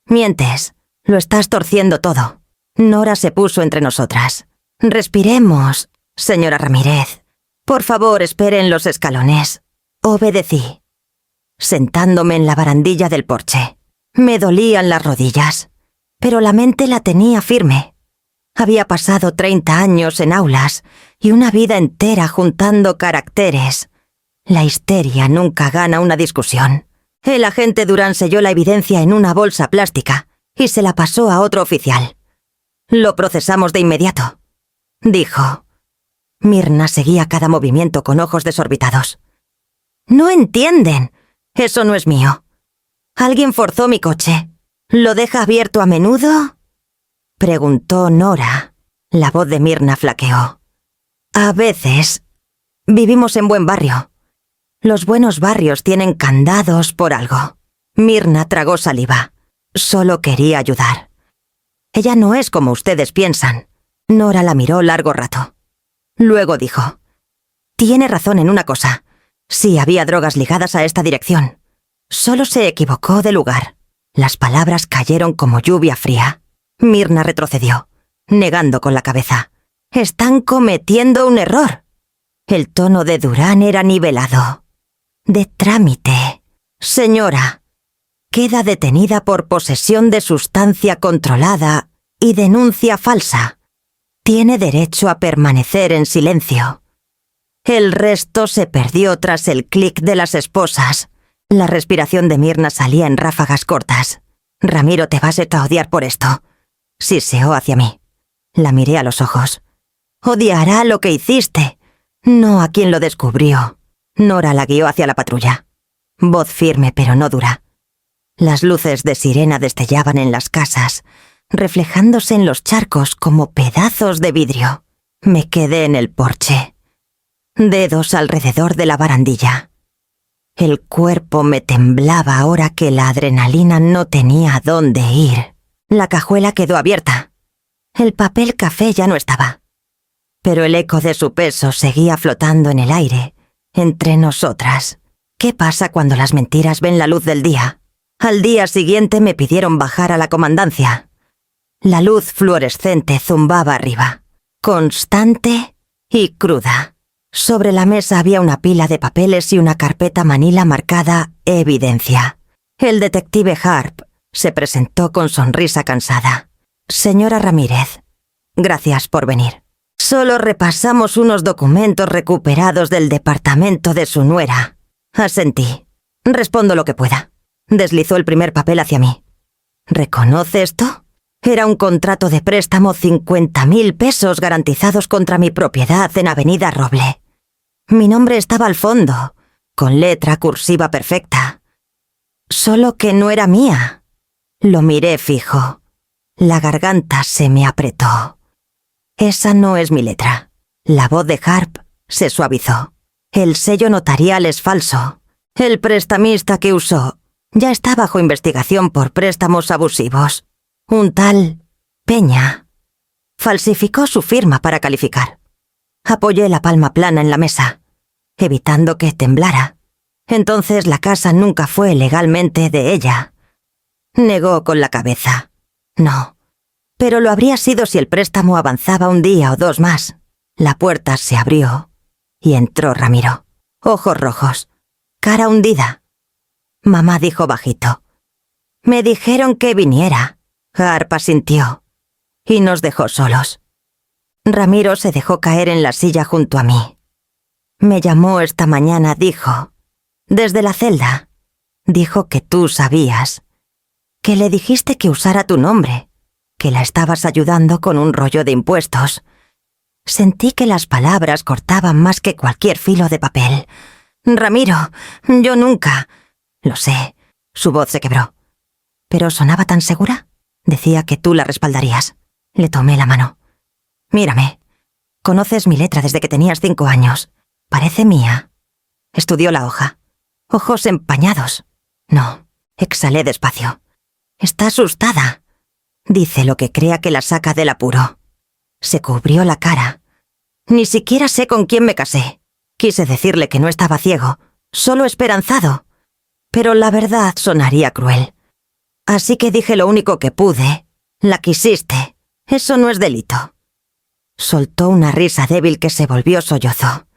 «Mientes. Lo estás torciendo todo». Nora se puso entre nosotras. «Respiremos, señora Ramírez. Por favor, espere en los escalones». Obedecí, sentándome en la barandilla del porche. Me dolían las rodillas, pero la mente la tenía firme. Había pasado 30 años en aulas y una vida entera juntando caracteres. La histeria nunca gana una discusión. El agente Durán selló la evidencia en una bolsa plástica y se la pasó a otro oficial. «Lo procesamos de inmediato», dijo. Myrna seguía cada movimiento con ojos desorbitados. «No entienden. Eso no es mío. Alguien forzó mi coche. ¿Lo deja abierto a menudo?», preguntó Nora. La voz de Myrna flaqueó. «A veces. Vivimos en buen barrio. Los buenos barrios tienen candados por algo». Myrna tragó saliva. Solo quería ayudar. «Ella no es como ustedes piensan». Nora la miró largo rato. Luego dijo: «Tiene razón en una cosa. Sí, había drogas ligadas a esta dirección. Solo se equivocó de lugar». Las palabras cayeron como lluvia fría. Myrna retrocedió, negando con la cabeza. «Están cometiendo un error». El tono de Durán era nivelado. «De trámite. Señora, queda detenida por posesión de sustancia controlada y denuncia falsa. Tiene derecho a permanecer en silencio». El resto se perdió tras el clic de las esposas. La respiración de Myrna salía en ráfagas cortas. «Ramiro, te vas a odiar por esto». Siseó hacia mí. La miré a los ojos. «Odiará lo que hiciste, no a quien lo descubrió». Nora la guió hacia la patrulla. Voz firme pero no dura. Las luces de sirena destellaban en las casas, reflejándose en los charcos como pedazos de vidrio. Me quedé en el porche, dedos alrededor de la barandilla. El cuerpo me temblaba ahora que la adrenalina no tenía a dónde ir. La cajuela quedó abierta. El papel café ya no estaba. Pero el eco de su peso seguía flotando en el aire, entre nosotras. ¿Qué pasa cuando las mentiras ven la luz del día? Al día siguiente me pidieron bajar a la comandancia. La luz fluorescente zumbaba arriba, constante y cruda. Sobre la mesa había una pila de papeles y una carpeta manila marcada Evidencia. El detective Harp se presentó con sonrisa cansada. Señora Ramírez, gracias por venir. Solo repasamos unos documentos recuperados del departamento de su nuera. Asentí. Respondo lo que pueda. Deslizó el primer papel hacia mí. ¿Reconoce esto? Era un contrato de préstamo 50.000 pesos garantizados contra mi propiedad en Avenida Roble. Mi nombre estaba al fondo, con letra cursiva perfecta. Solo que no era mía. Lo miré fijo. La garganta se me apretó. Esa no es mi letra. La voz de Harp se suavizó. El sello notarial es falso. El prestamista que usó ya está bajo investigación por préstamos abusivos. Un tal Peña falsificó su firma para calificar. Apoyé la palma plana en la mesa, evitando que temblara. Entonces la casa nunca fue legalmente de ella. Negó con la cabeza. No, pero lo habría sido si el préstamo avanzaba un día o dos más. La puerta se abrió y entró Ramiro. Ojos rojos, cara hundida. Mamá dijo bajito. Me dijeron que viniera. Harp asintió y nos dejó solos. Ramiro se dejó caer en la silla junto a mí. Me llamó esta mañana, dijo. Desde la celda. Dijo que tú sabías. Que le dijiste que usara tu nombre. Que la estabas ayudando con un rollo de impuestos. Sentí que las palabras cortaban más que cualquier filo de papel. Ramiro, yo nunca. Lo sé. Su voz se quebró. ¿Pero sonaba tan segura? Decía que tú la respaldarías. Le tomé la mano. Mírame. Conoces mi letra desde que tenías 5 años. Parece mía. Estudió la hoja. Ojos empañados. No. Exhalé despacio. Está asustada. Dice lo que crea que la saca del apuro. Se cubrió la cara. Ni siquiera sé con quién me casé. Quise decirle que no estaba ciego, solo esperanzado. Pero la verdad sonaría cruel. Así que dije lo único que pude. La quisiste. Eso no es delito. Soltó una risa débil que se volvió sollozo.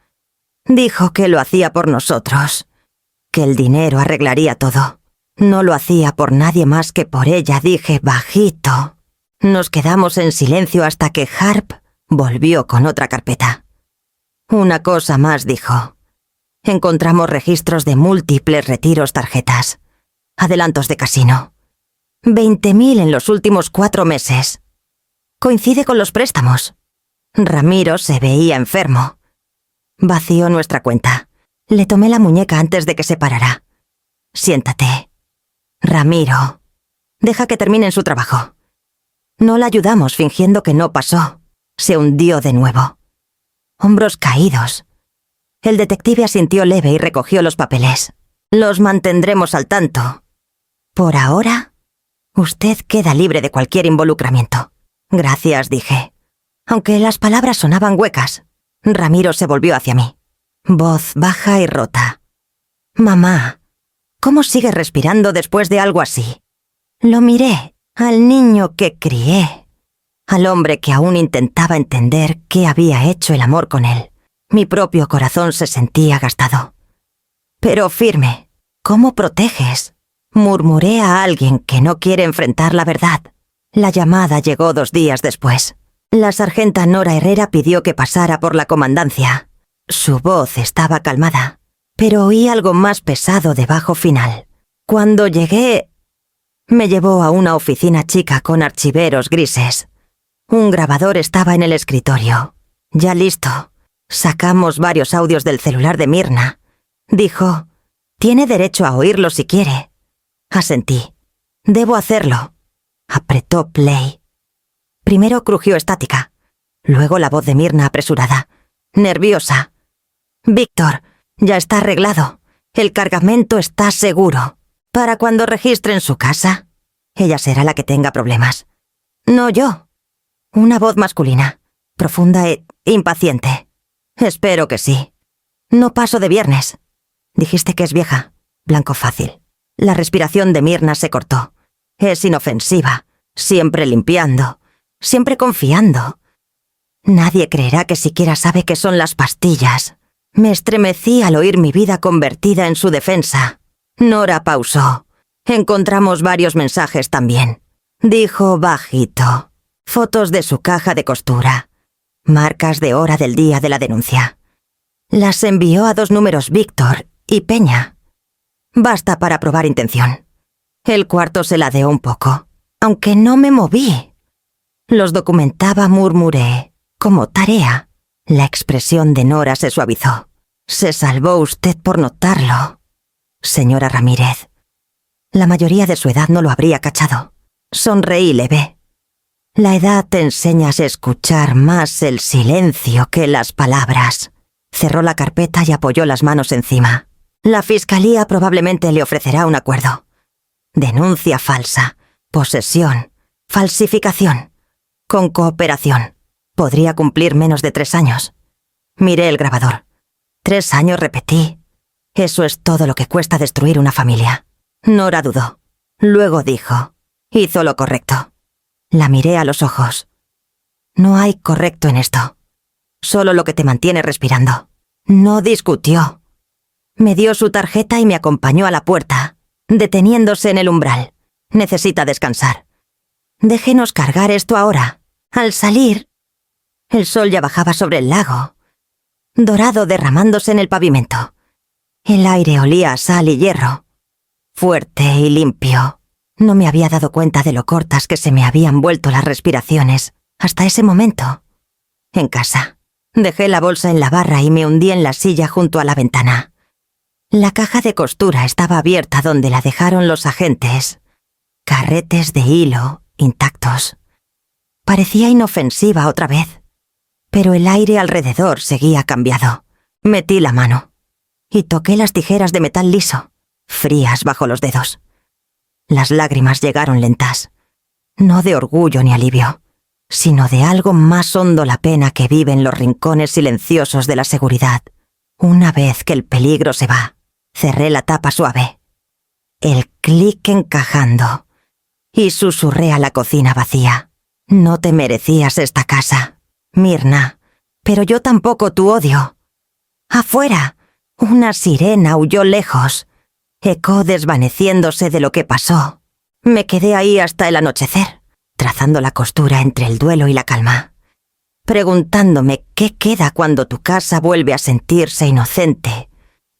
Dijo que lo hacía por nosotros. Que el dinero arreglaría todo. No lo hacía por nadie más que por ella, dije bajito. Nos quedamos en silencio hasta que Harp volvió con otra carpeta. Una cosa más, dijo. Encontramos registros de múltiples retiros tarjetas. Adelantos de casino. 20.000 en los últimos 4 meses. Coincide con los préstamos. Ramiro se veía enfermo. Vació nuestra cuenta. Le tomé la muñeca antes de que se parara. Siéntate. Ramiro, deja que terminen su trabajo. No la ayudamos fingiendo que no pasó. Se hundió de nuevo. Hombros caídos. El detective asintió leve y recogió los papeles. Los mantendremos al tanto. Por ahora, usted queda libre de cualquier involucramiento. Gracias, dije. Aunque las palabras sonaban huecas, Ramiro se volvió hacia mí. Voz baja y rota. Mamá, ¿cómo sigues respirando después de algo así? Lo miré, al niño que crié, al hombre que aún intentaba entender qué había hecho el amor con él. Mi propio corazón se sentía gastado. Pero firme, ¿cómo proteges? Murmuré a alguien que no quiere enfrentar la verdad. La llamada llegó 2 días después. La sargenta Nora Herrera pidió que pasara por la comandancia. Su voz estaba calmada, pero oí algo más pesado de bajo final. Cuando llegué, me llevó a una oficina chica con archiveros grises. Un grabador estaba en el escritorio. Ya listo. Sacamos varios audios del celular de Mirna. Dijo, tiene derecho a oírlo si quiere. Asentí. Debo hacerlo. Apretó play. Primero crujió estática. Luego la voz de Mirna apresurada. Nerviosa. Víctor, ya está arreglado. El cargamento está seguro. Para cuando registren su casa, ella será la que tenga problemas. No yo. Una voz masculina, profunda e impaciente. Espero que sí. No paso de viernes. Dijiste que es vieja. Blanco fácil. La respiración de Mirna se cortó. Es inofensiva, siempre limpiando, siempre confiando. Nadie creerá que siquiera sabe qué son las pastillas. Me estremecí al oír mi vida convertida en su defensa. Nora pausó. Encontramos varios mensajes también. Dijo bajito. Fotos de su caja de costura. Marcas de hora del día de la denuncia. Las envió a 2 números Víctor y Peña. Basta para probar intención. El cuarto se ladeó un poco, aunque no me moví. Los documentaba, murmuré, como tarea. La expresión de Nora se suavizó. Se salvó usted por notarlo, señora Ramírez. La mayoría de su edad no lo habría cachado. Sonreí leve. La edad te enseñas a escuchar más el silencio que las palabras. Cerró la carpeta y apoyó las manos encima. La fiscalía probablemente le ofrecerá un acuerdo. Denuncia falsa, posesión, falsificación, con cooperación. Podría cumplir menos de 3 años. Miré el grabador. 3 años repetí. Eso es todo lo que cuesta destruir una familia. Nora dudó. Luego dijo, hizo lo correcto. La miré a los ojos. No hay correcto en esto. Solo lo que te mantiene respirando. No discutió. Me dio su tarjeta y me acompañó a la puerta, deteniéndose en el umbral. Necesita descansar. Déjenos cargar esto ahora. Al salir, el sol ya bajaba sobre el lago, dorado derramándose en el pavimento. El aire olía a sal y hierro, fuerte y limpio. No me había dado cuenta de lo cortas que se me habían vuelto las respiraciones hasta ese momento. En casa, dejé la bolsa en la barra y me hundí en la silla junto a la ventana. La caja de costura estaba abierta donde la dejaron los agentes. Carretes de hilo, intactos. Parecía inofensiva otra vez, pero el aire alrededor seguía cambiado. Metí la mano y toqué las tijeras de metal liso, frías bajo los dedos. Las lágrimas llegaron lentas, no de orgullo ni alivio, sino de algo más hondo, la pena que vive en los rincones silenciosos de la seguridad. Una vez que el peligro se va, cerré la tapa suave. El clic encajando, y susurré a la cocina vacía. No te merecías esta casa, Mirna, pero yo tampoco tu odio. Afuera, una sirena aulló lejos, eco desvaneciéndose de lo que pasó. Me quedé ahí hasta el anochecer, trazando la costura entre el duelo y la calma, preguntándome qué queda cuando tu casa vuelve a sentirse inocente.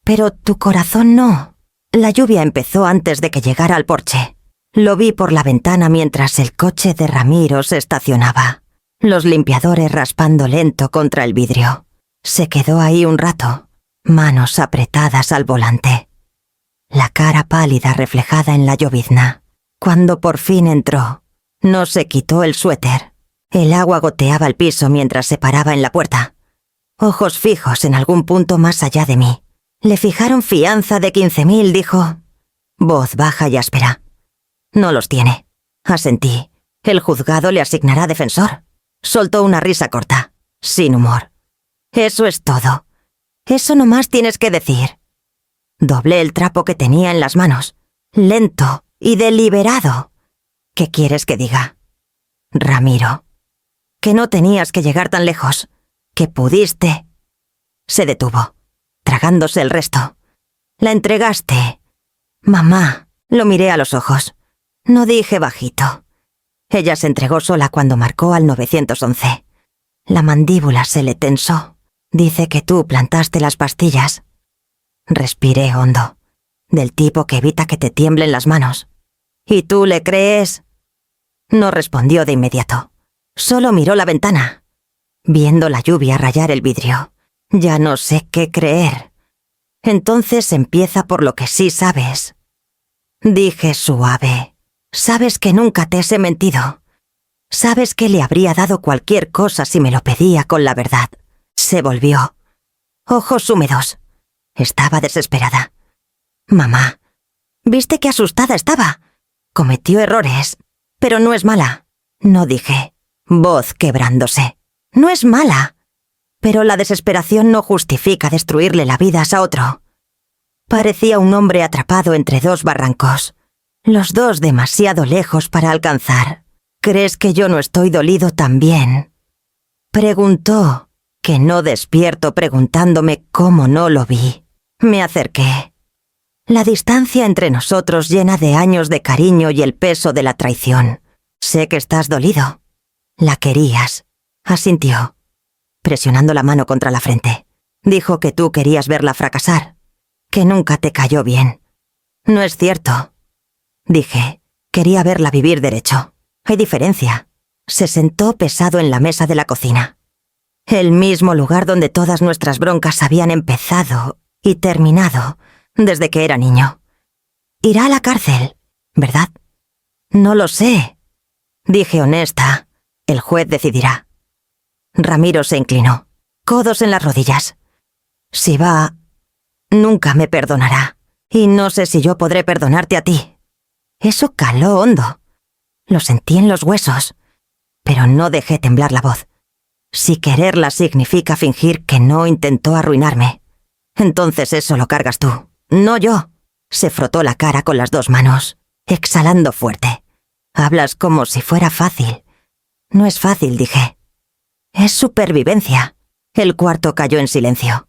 Pero tu corazón no. La lluvia empezó antes de que llegara al porche. Lo vi por la ventana mientras el coche de Ramiro se estacionaba, los limpiadores raspando lento contra el vidrio. Se quedó ahí un rato, manos apretadas al volante, la cara pálida reflejada en la llovizna. Cuando por fin entró, no se quitó el suéter. El agua goteaba el piso mientras se paraba en la puerta. Ojos fijos en algún punto más allá de mí. Le fijaron fianza de 15.000, dijo. Voz baja y áspera. No los tiene. Asentí. El juzgado le asignará defensor. Soltó una risa corta, sin humor. Eso es todo. Eso nomás tienes que decir. Doblé el trapo que tenía en las manos, lento y deliberado. ¿Qué quieres que diga? Ramiro. Que no tenías que llegar tan lejos. Que pudiste. Se detuvo, tragándose el resto. La entregaste. Mamá. Lo miré a los ojos. No dije bajito. Ella se entregó sola cuando marcó al 911. La mandíbula se le tensó. Dice que tú plantaste las pastillas. Respiré hondo, del tipo que evita que te tiemblen las manos. ¿Y tú le crees? No respondió de inmediato. Solo miró la ventana, viendo la lluvia rayar el vidrio. Ya no sé qué creer. Entonces empieza por lo que sí sabes. Dije suave. Sabes que nunca te he mentido. Sabes que le habría dado cualquier cosa si me lo pedía con la verdad. Se volvió. ojos húmedos. Estaba desesperada. Mamá, ¿viste qué asustada estaba? Cometió errores, pero no es mala. No dije, voz quebrándose. No es mala. Pero la desesperación no justifica destruirle la vida a otro. Parecía un hombre atrapado entre dos barrancos, los dos demasiado lejos para alcanzar. ¿Crees que yo no estoy dolido también? Preguntó, que no despierto preguntándome cómo no lo vi. Me acerqué. La distancia entre nosotros llena de años de cariño y el peso de la traición. Sé que estás dolido. La querías. Asintió, presionando la mano contra la frente. Dijo que tú querías verla fracasar, que nunca te cayó bien. No es cierto. Dije, quería verla vivir derecho. Hay diferencia. Se sentó pesado en la mesa de la cocina. El mismo lugar donde todas nuestras broncas habían empezado y terminado desde que era niño. Irá a la cárcel, ¿verdad? No lo sé. Dije honesta. El juez decidirá. Ramiro se inclinó, codos en las rodillas. Si va, nunca me perdonará. Y no sé si yo podré perdonarte a ti. Eso caló hondo. Lo sentí en los huesos, pero no dejé temblar la voz. Si quererla significa fingir que no intentó arruinarme, entonces eso lo cargas tú, no yo. Se frotó la cara con las dos manos, exhalando fuerte. Hablas como si fuera fácil. No es fácil, dije. Es supervivencia. El cuarto cayó en silencio.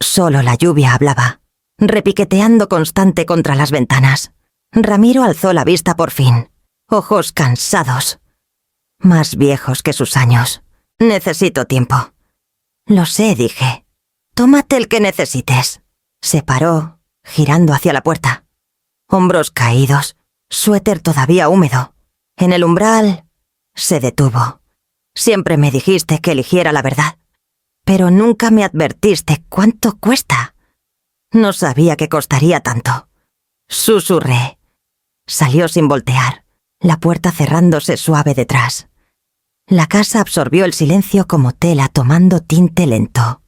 Solo la lluvia hablaba, repiqueteando constante contra las ventanas. Ramiro alzó la vista por fin. Ojos cansados. Más viejos que sus años. Necesito tiempo. Lo sé, dije. Tómate el que necesites. Se paró, girando hacia la puerta. Hombros caídos, suéter todavía húmedo. En el umbral, se detuvo. Siempre me dijiste que eligiera la verdad, pero nunca me advertiste cuánto cuesta. No sabía que costaría tanto. Susurré. Salió sin voltear, la puerta cerrándose suave detrás. La casa absorbió el silencio como tela tomando tinte lento,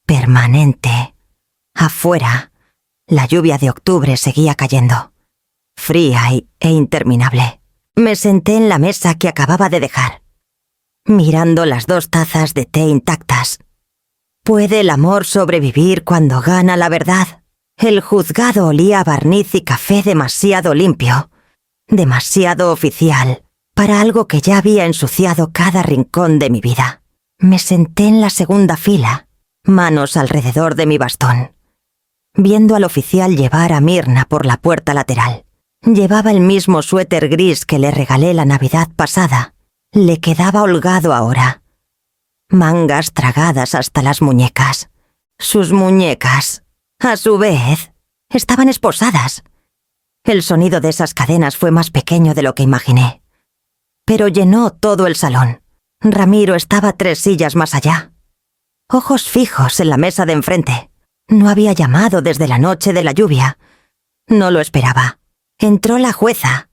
permanente. Afuera, la lluvia de octubre seguía cayendo, fría e interminable. Me senté en la mesa que acababa de dejar, mirando las 2 tazas de té intactas. ¿Puede el amor sobrevivir cuando gana la verdad? El juzgado olía a barniz y café demasiado limpio, demasiado oficial, para algo que ya había ensuciado cada rincón de mi vida. Me senté en la segunda fila, manos alrededor de mi bastón, viendo al oficial llevar a Mirna por la puerta lateral. Llevaba el mismo suéter gris que le regalé la Navidad pasada. Le quedaba holgado ahora. Mangas tragadas hasta las muñecas. Sus muñecas, a su vez, estaban esposadas. El sonido de esas cadenas fue más pequeño de lo que imaginé, pero llenó todo el salón. Ramiro estaba 3 sillas más allá. Ojos fijos en la mesa de enfrente. No había llamado desde la noche de la lluvia. No lo esperaba. Entró la jueza,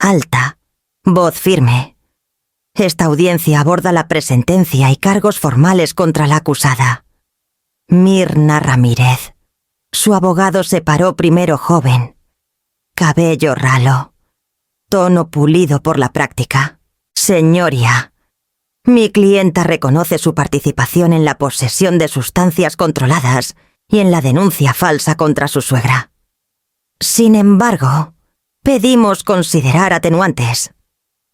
alta, voz firme. Esta audiencia aborda la presentencia y cargos formales contra la acusada. Mirna Ramírez. Su abogado se paró primero joven. Cabello ralo. Tono pulido por la práctica. Señoría. Mi clienta reconoce su participación en la posesión de sustancias controladas y en la denuncia falsa contra su suegra. Sin embargo, pedimos considerar atenuantes.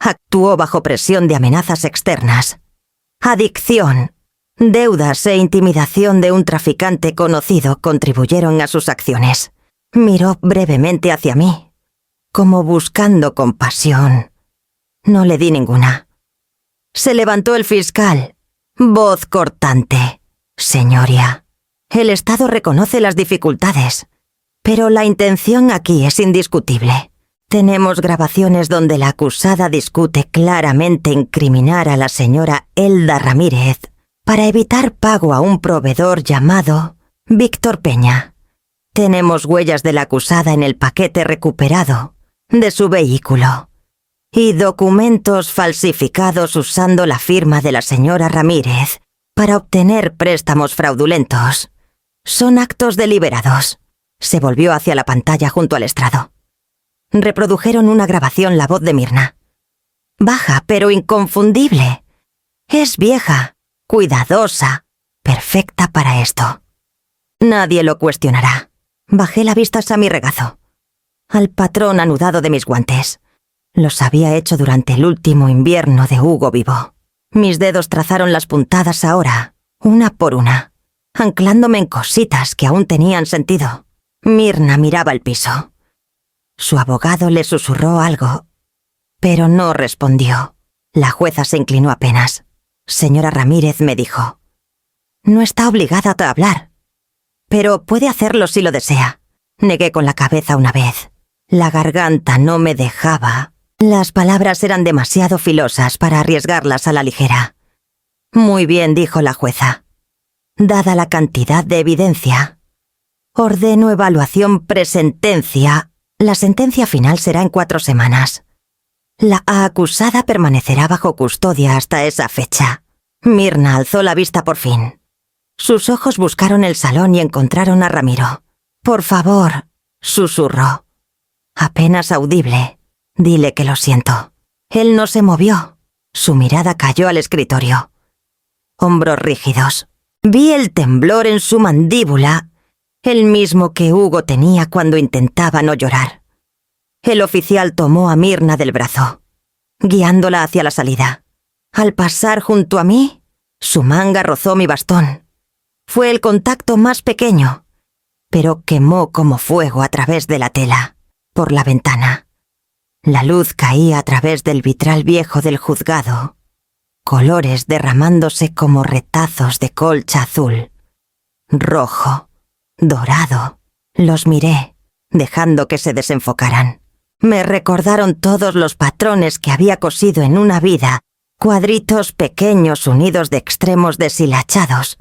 Actuó bajo presión de amenazas externas, adicción, deudas e intimidación de un traficante conocido contribuyeron a sus acciones. Miró brevemente hacia mí, como buscando compasión. No le di ninguna. Se levantó el fiscal, voz cortante. Señoría, el Estado reconoce las dificultades, pero la intención aquí es indiscutible. Tenemos grabaciones donde la acusada discute claramente incriminar a la señora Elda Ramírez para evitar pago a un proveedor llamado Víctor Peña. Tenemos huellas de la acusada en el paquete recuperado de su vehículo y documentos falsificados usando la firma de la señora Ramírez para obtener préstamos fraudulentos. Son actos deliberados. Se volvió hacia la pantalla junto al estrado. Reprodujeron una grabación la voz de Myrna. Baja, pero inconfundible. Es vieja, cuidadosa, perfecta para esto. Nadie lo cuestionará. Bajé la vista a mi regazo. Al patrón anudado de mis guantes. Los había hecho durante el último invierno de Hugo vivo. Mis dedos trazaron las puntadas ahora, una por una, anclándome en cositas que aún tenían sentido. Myrna miraba el piso. Su abogado le susurró algo, pero no respondió. La jueza se inclinó apenas. Señora Ramírez me dijo: «No está obligada a hablar, pero puede hacerlo si lo desea». Negué con la cabeza una vez. La garganta no me dejaba. Las palabras eran demasiado filosas para arriesgarlas a la ligera. «Muy bien», dijo la jueza. «Dada la cantidad de evidencia, ordeno evaluación presentencia. La sentencia final será en 4 semanas. La acusada permanecerá bajo custodia hasta esa fecha». Myrna alzó la vista por fin. Sus ojos buscaron el salón y encontraron a Ramiro. «Por favor», susurró. Apenas audible. «Dile que lo siento». Él no se movió. Su mirada cayó al escritorio. Hombros rígidos. Vi el temblor en su mandíbula, el mismo que Hugo tenía cuando intentaba no llorar. El oficial tomó a Myrna del brazo, guiándola hacia la salida. Al pasar junto a mí, su manga rozó mi bastón. Fue el contacto más pequeño, pero quemó como fuego a través de la tela, por la ventana. La luz caía a través del vitral viejo del juzgado, colores derramándose como retazos de colcha azul, rojo, dorado. Los miré, dejando que se desenfocaran. Me recordaron todos los patrones que había cosido en una vida, cuadritos pequeños unidos de extremos deshilachados,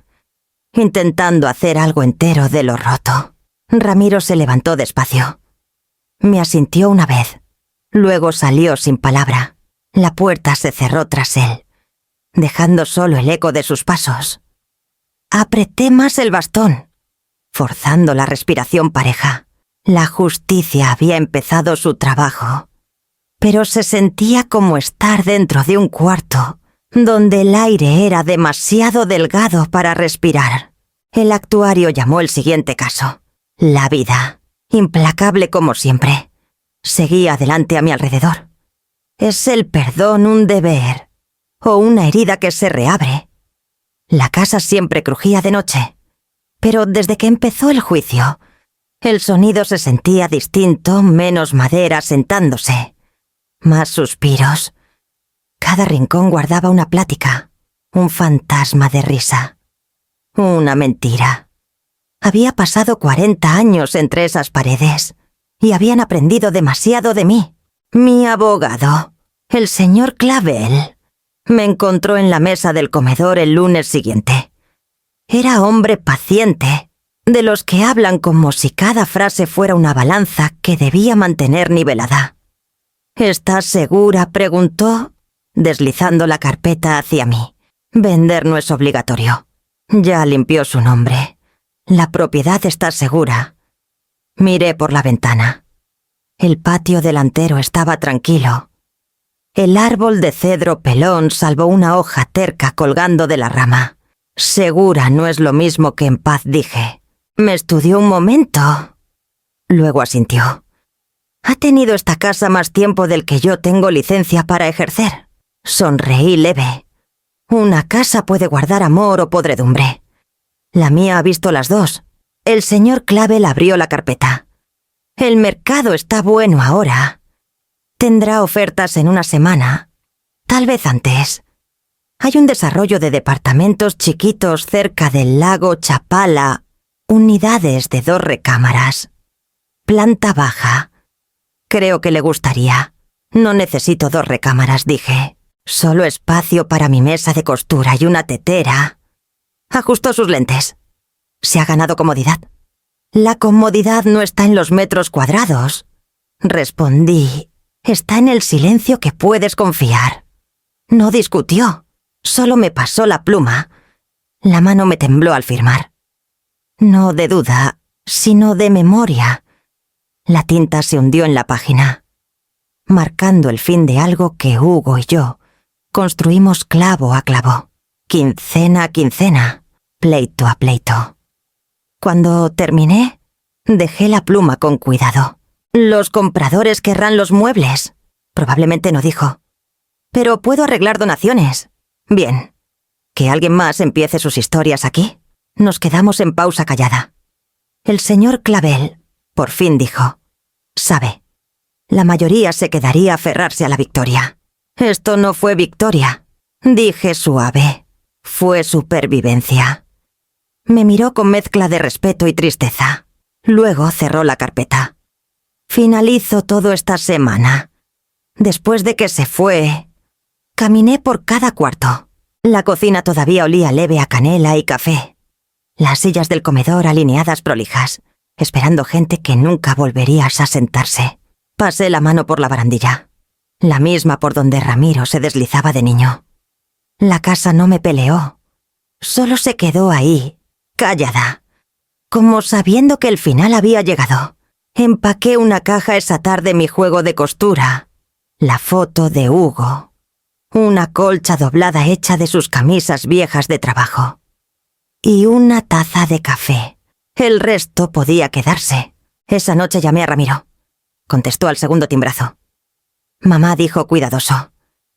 intentando hacer algo entero de lo roto. Ramiro se levantó despacio. Me asintió una vez. Luego salió sin palabra. La puerta se cerró tras él, dejando solo el eco de sus pasos. Apreté más el bastón, forzando la respiración pareja. La justicia había empezado su trabajo, pero se sentía como estar dentro de un cuarto donde el aire era demasiado delgado para respirar. El actuario llamó el siguiente caso. La vida, implacable como siempre, seguía adelante a mi alrededor. ¿Es el perdón un deber o una herida que se reabre? La casa siempre crujía de noche, pero desde que empezó el juicio, el sonido se sentía distinto, menos madera sentándose, más suspiros. Cada rincón guardaba una plática, un fantasma de risa, una mentira. Había pasado 40 años entre esas paredes y habían aprendido demasiado de mí. Mi abogado, el señor Clavel, me encontró en la mesa del comedor el lunes siguiente. Era hombre paciente, de los que hablan como si cada frase fuera una balanza que debía mantener nivelada. «¿Estás segura?», preguntó, deslizando la carpeta hacia mí. «Vender no es obligatorio. Ya limpió su nombre. La propiedad está segura». Miré por la ventana. El patio delantero estaba tranquilo. El árbol de cedro pelón salvó una hoja terca colgando de la rama. «Segura no es lo mismo que en paz», dije. Me estudió un momento. Luego asintió. «Ha tenido esta casa más tiempo del que yo tengo licencia para ejercer». Sonreí leve. Una casa puede guardar amor o podredumbre. La mía ha visto las dos. El señor Clavel abrió la carpeta. «El mercado está bueno ahora. Tendrá ofertas en una semana, tal vez antes. Hay un desarrollo de departamentos chiquitos cerca del lago Chapala, unidades de 2 recámaras. Planta baja. Creo que le gustaría. No necesito 2 recámaras», dije. «Solo espacio para mi mesa de costura y una tetera». Ajustó sus lentes. «Se ha ganado comodidad». «La comodidad no está en los metros cuadrados», respondí. «Está en el silencio que puedes confiar». No discutió, solo me pasó la pluma. La mano me tembló al firmar. No de duda, sino de memoria. La tinta se hundió en la página, marcando el fin de algo que Hugo y yo construimos clavo a clavo, quincena a quincena, pleito a pleito. Cuando terminé, dejé la pluma con cuidado. «Los compradores querrán los muebles», probablemente no dijo. «Pero puedo arreglar donaciones». Bien. ¿Que alguien más empiece sus historias aquí? Nos quedamos en pausa callada. El señor Clavel, por fin dijo: «Sabe, la mayoría se quedaría a aferrarse a la victoria». «Esto no fue victoria», dije suave. «Fue supervivencia». Me miró con mezcla de respeto y tristeza. Luego cerró la carpeta. «Finalizo todo esta semana. Después de que se fue, caminé por cada cuarto. La cocina todavía olía leve a canela y café. Las sillas del comedor alineadas prolijas, esperando gente que nunca volvería a sentarse. Pasé la mano por la barandilla, la misma por donde Ramiro se deslizaba de niño. La casa no me peleó, solo se quedó ahí, callada, como sabiendo que el final había llegado. Empaqué una caja esa tarde mi juego de costura, la foto de Hugo, una colcha doblada hecha de sus camisas viejas de trabajo y una taza de café. El resto podía quedarse. Esa noche llamé a Ramiro. Contestó al segundo timbrazo. Mamá dijo cuidadoso: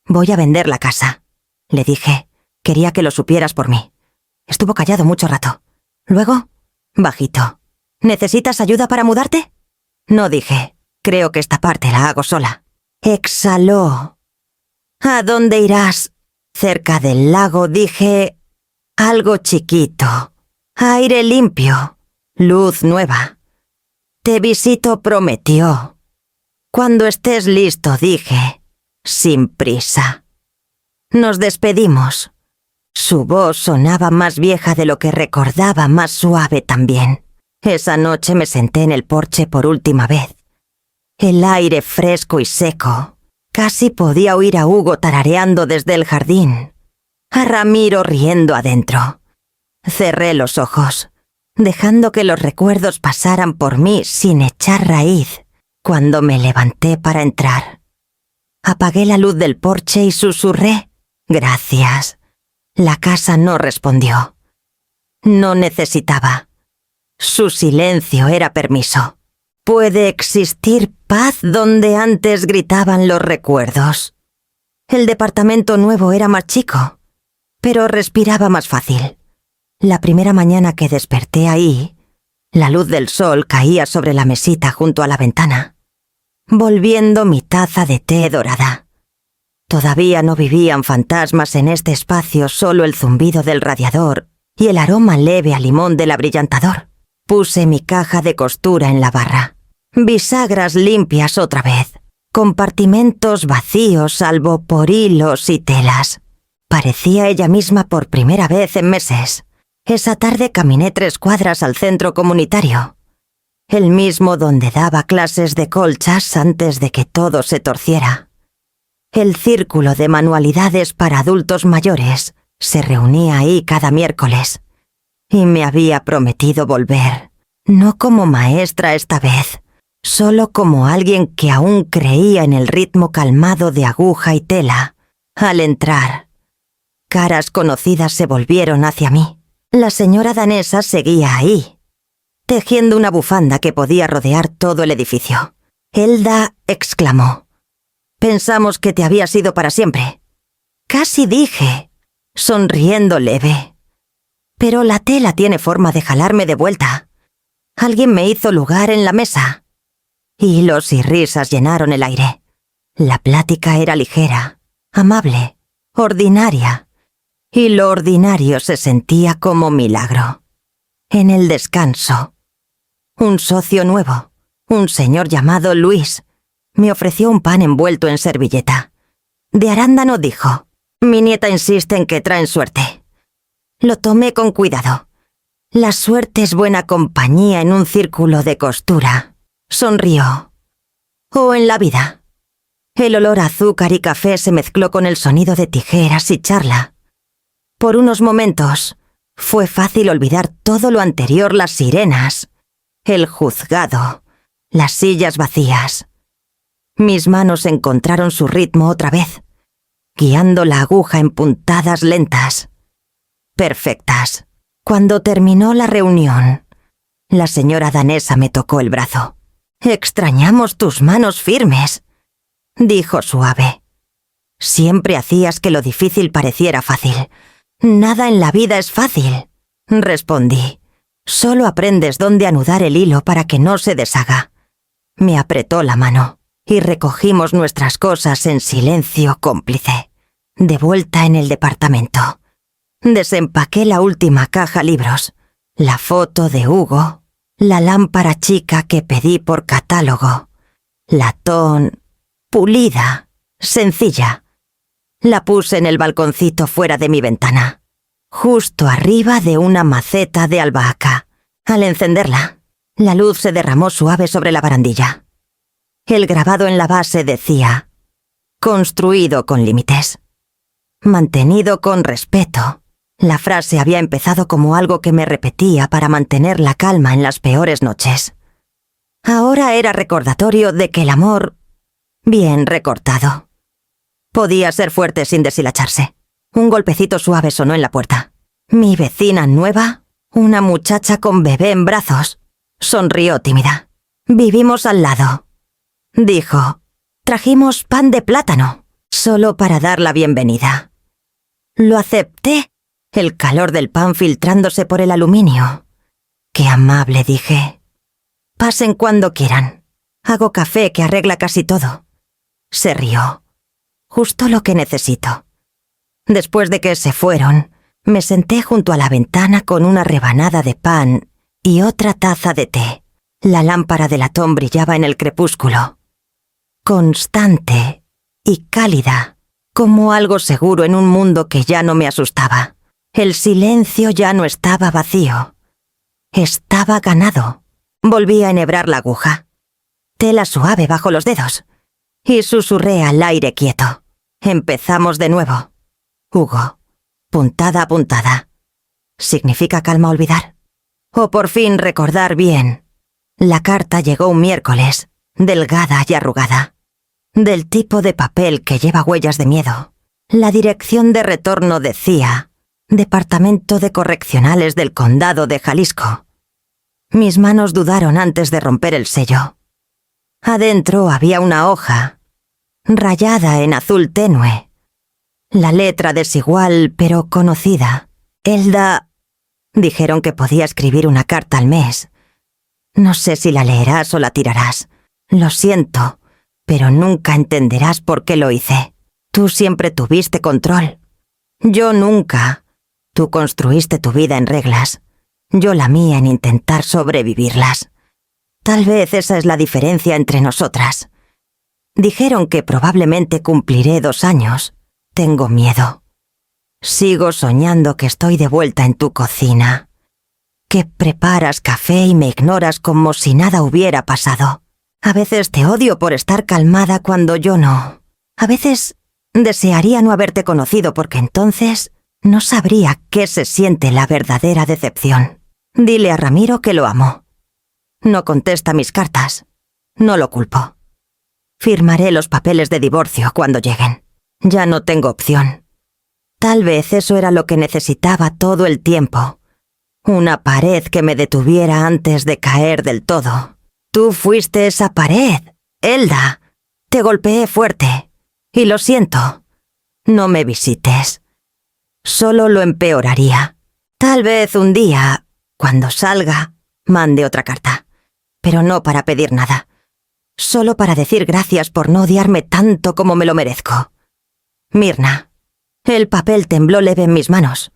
«Voy a vender la casa». Le dije: «Quería que lo supieras por mí». Estuvo callado mucho rato. Luego, bajito: «¿Necesitas ayuda para mudarte?» No dije: «Creo que esta parte la hago sola». Exhaló. «¿A dónde irás?» Cerca del lago, dije. «Algo chiquito. Aire limpio. Luz nueva. Te visito», prometió. «Cuando estés listo», dije, sin prisa. Nos despedimos. Su voz sonaba más vieja de lo que recordaba, más suave también. Esa noche me senté en el porche por última vez. El aire fresco y seco. Casi podía oír a Hugo tarareando desde el jardín, a Ramiro riendo adentro. Cerré los ojos, dejando que los recuerdos pasaran por mí sin echar raíz, cuando me levanté para entrar. Apagué la luz del porche y susurré: «Gracias». La casa no respondió. No necesitaba. Su silencio era permiso. ¿Puede existir paz donde antes gritaban los recuerdos? El departamento nuevo era más chico, pero respiraba más fácil. La primera mañana que desperté ahí, la luz del sol caía sobre la mesita junto a la ventana, volviendo mi taza de té dorada. Todavía no vivían fantasmas en este espacio, solo el zumbido del radiador y el aroma leve a limón del abrillantador. Puse mi caja de costura en la barra. Bisagras limpias otra vez. Compartimentos vacíos salvo por hilos y telas. Parecía ella misma por primera vez en meses. Esa tarde caminé 3 cuadras al centro comunitario, el mismo donde daba clases de colchas antes de que todo se torciera. El círculo de manualidades para adultos mayores se reunía ahí cada miércoles. Y me había prometido volver, no como maestra esta vez, solo como alguien que aún creía en el ritmo calmado de aguja y tela. Al entrar, caras conocidas se volvieron hacia mí. La señora danesa seguía ahí, tejiendo una bufanda que podía rodear todo el edificio. Elda exclamó: «Pensamos que te habías ido para siempre». Casi dije, sonriendo leve. Pero la tela tiene forma de jalarme de vuelta. Alguien me hizo lugar en la mesa. Hilos y risas llenaron el aire. La plática era ligera, amable, ordinaria. Y lo ordinario se sentía como milagro. En el descanso, un socio nuevo, un señor llamado Luis, me ofreció un pan envuelto en servilleta. De arándano dijo: «Mi nieta insiste en que traen suerte». Lo tomé con cuidado. La suerte es buena compañía en un círculo de costura. Sonrió. O en la vida. El olor a azúcar y café se mezcló con el sonido de tijeras y charla. Por unos momentos, Fue fácil olvidar todo lo anterior: las sirenas, el juzgado, las sillas vacías. Mis manos encontraron su ritmo otra vez, guiando la aguja en puntadas lentas, perfectas. Cuando terminó la reunión, la señora danesa me tocó el brazo. «Extrañamos tus manos firmes», dijo suave. «Siempre hacías que lo difícil pareciera fácil». «Nada en la vida es fácil», respondí. «Solo aprendes dónde anudar el hilo para que no se deshaga». Me apretó la mano y recogimos nuestras cosas en silencio cómplice. De vuelta en el departamento, desempaqué la última caja libros, la foto de Hugo, la lámpara chica que pedí por catálogo, latón, pulida, sencilla. La puse en el balconcito fuera de mi ventana, justo arriba de una maceta de albahaca. Al encenderla, la luz se derramó suave sobre la barandilla. El grabado en la base decía: «Construido con límites. Mantenido con respeto». La frase había empezado como algo que me repetía para mantener la calma en las peores noches. Ahora era recordatorio de que el amor, bien recortado, podía ser fuerte sin deshilacharse. Un golpecito suave sonó en la puerta. Mi vecina nueva, una muchacha con bebé en brazos, sonrió tímida. «Vivimos al lado», dijo. «Trajimos pan de plátano, solo para dar la bienvenida». Lo acepté, el calor del pan filtrándose por el aluminio. «Qué amable», dije. «Pasen cuando quieran. Hago café que arregla casi todo». Se rió. «Justo lo que necesito». Después de que se fueron, me senté junto a la ventana con una rebanada de pan y otra taza de té. La lámpara de latón brillaba en el crepúsculo, constante y cálida, como algo seguro en un mundo que ya no me asustaba. El silencio ya no estaba vacío. Estaba ganado. Volví a enhebrar la aguja. Tela suave bajo los dedos. Y susurré al aire quieto. Empezamos de nuevo. Hugo, puntada a puntada. ¿Significa calma olvidar? O por fin recordar bien. La carta llegó un miércoles, delgada y arrugada. Del tipo de papel que lleva huellas de miedo. La dirección de retorno decía: Departamento de Correccionales del Condado de Jalisco. Mis manos dudaron antes de romper el sello. Adentro había una hoja, rayada en azul tenue. La letra desigual pero conocida. Elda. Dijeron que podía escribir una carta al mes. No sé si la leerás o la tirarás. Lo siento, pero nunca entenderás por qué lo hice. Tú siempre tuviste control. Yo nunca. Tú construiste tu vida en reglas. Yo la mía en intentar sobrevivirlas. Tal vez esa es la diferencia entre nosotras. Dijeron que probablemente cumpliré 2 años. Tengo miedo. Sigo soñando que estoy de vuelta en tu cocina. Que preparas café y me ignoras como si nada hubiera pasado. A veces te odio por estar calmada cuando yo no. A veces desearía no haberte conocido porque entonces no sabría qué se siente la verdadera decepción. Dile a Ramiro que lo amo. No contesta mis cartas. No lo culpo. Firmaré los papeles de divorcio cuando lleguen. Ya no tengo opción. Tal vez eso era lo que necesitaba todo el tiempo. Una pared que me detuviera antes de caer del todo. Tú fuiste esa pared, Elda. Te golpeé fuerte. Y lo siento. No me visites. Solo lo empeoraría. Tal vez un día, cuando salga, mande otra carta. Pero no para pedir nada. Solo para decir gracias por no odiarme tanto como me lo merezco. Mirna. El papel tembló leve en mis manos.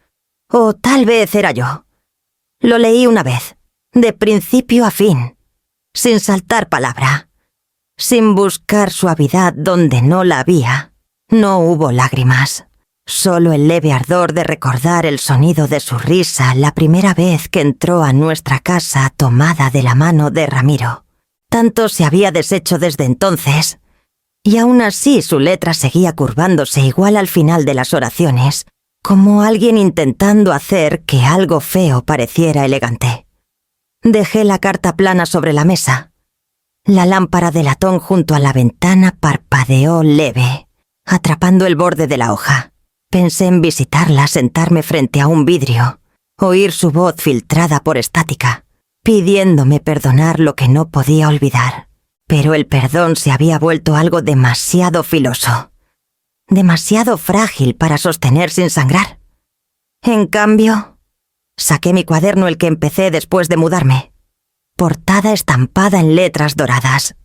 O tal vez era yo. Lo leí una vez, de principio a fin, sin saltar palabra, sin buscar suavidad donde no la había. No hubo lágrimas. Solo el leve ardor de recordar el sonido de su risa la primera vez que entró a nuestra casa tomada de la mano de Ramiro. Tanto se había deshecho desde entonces, y aún así su letra seguía curvándose igual al final de las oraciones, como alguien intentando hacer que algo feo pareciera elegante. Dejé la carta plana sobre la mesa. La lámpara de latón junto a la ventana parpadeó leve, atrapando el borde de la hoja. Pensé en visitarla, sentarme frente a un vidrio, oír su voz filtrada por estática, pidiéndome perdonar lo que no podía olvidar. Pero el perdón se había vuelto algo demasiado filoso, demasiado frágil para sostener sin sangrar. En cambio, saqué mi cuaderno, el que empecé después de mudarme. Portada estampada en letras doradas.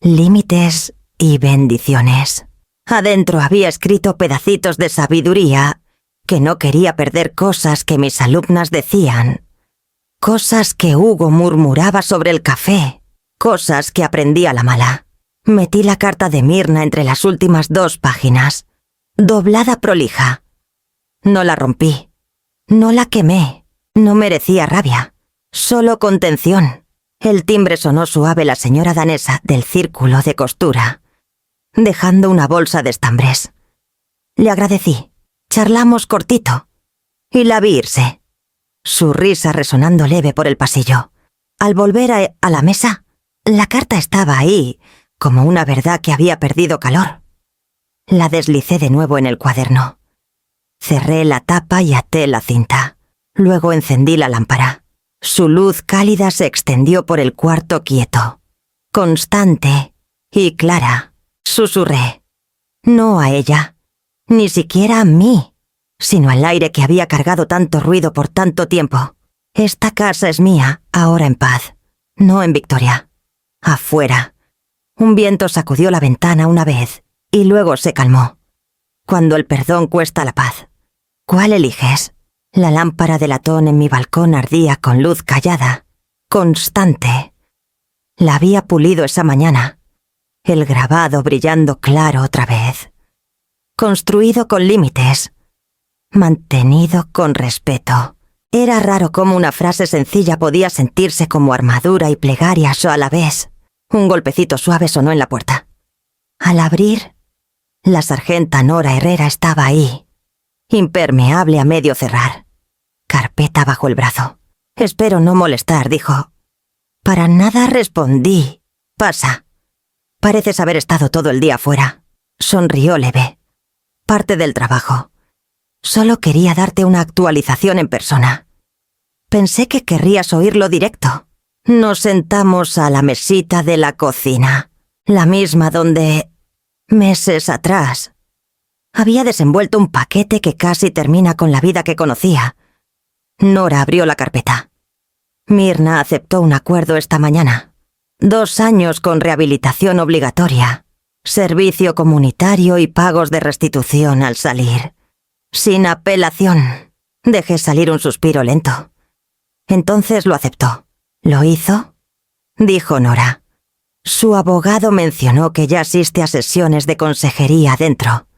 Límites y bendiciones. Adentro había escrito pedacitos de sabiduría, que no quería perder, cosas que mis alumnas decían, cosas que Hugo murmuraba sobre el café, cosas que aprendí a la mala. Metí la carta de Mirna entre las últimas 2 páginas, doblada prolija. No la rompí, no la quemé, no merecía rabia, solo contención. El timbre sonó suave, la señora danesa del círculo de costura, dejando una bolsa de estambres. Le agradecí, charlamos cortito, y la vi irse, su risa resonando leve por el pasillo. Al volver a la mesa, la carta estaba ahí, como una verdad que había perdido calor. La deslicé de nuevo en el cuaderno. Cerré la tapa y até la cinta. Luego encendí la lámpara. Su luz cálida se extendió por el cuarto quieto, constante y clara. Susurré. No a ella, ni siquiera a mí, sino al aire que había cargado tanto ruido por tanto tiempo. Esta casa es mía, ahora en paz, no en victoria. Afuera. Un viento sacudió la ventana una vez y luego se calmó. Cuando el perdón cuesta la paz. ¿Cuál eliges? La lámpara de latón en mi balcón ardía con luz callada, constante. La había pulido esa mañana. El grabado brillando claro otra vez. Construido con límites. Mantenido con respeto. Era raro cómo una frase sencilla podía sentirse como armadura y plegaria a la vez. Un golpecito suave sonó en la puerta. Al abrir, la sargenta Nora Herrera estaba ahí, impermeable a medio cerrar, carpeta bajo el brazo. «Espero no molestar», dijo. «Para nada», respondí. «Pasa. Pareces haber estado todo el día fuera». Sonrió leve. «Parte del trabajo. Solo quería darte una actualización en persona. Pensé que querrías oírlo directo». Nos sentamos a la mesita de la cocina, la misma donde, meses atrás, había desenvuelto un paquete que casi termina con la vida que conocía. Nora abrió la carpeta. Mirna aceptó un acuerdo esta mañana. 2 años con rehabilitación obligatoria, servicio comunitario y pagos de restitución al salir. Sin apelación. Dejé salir un suspiro lento. Entonces lo aceptó. ¿Lo hizo?, dijo Nora. Su abogado mencionó que ya asiste a sesiones de consejería adentro.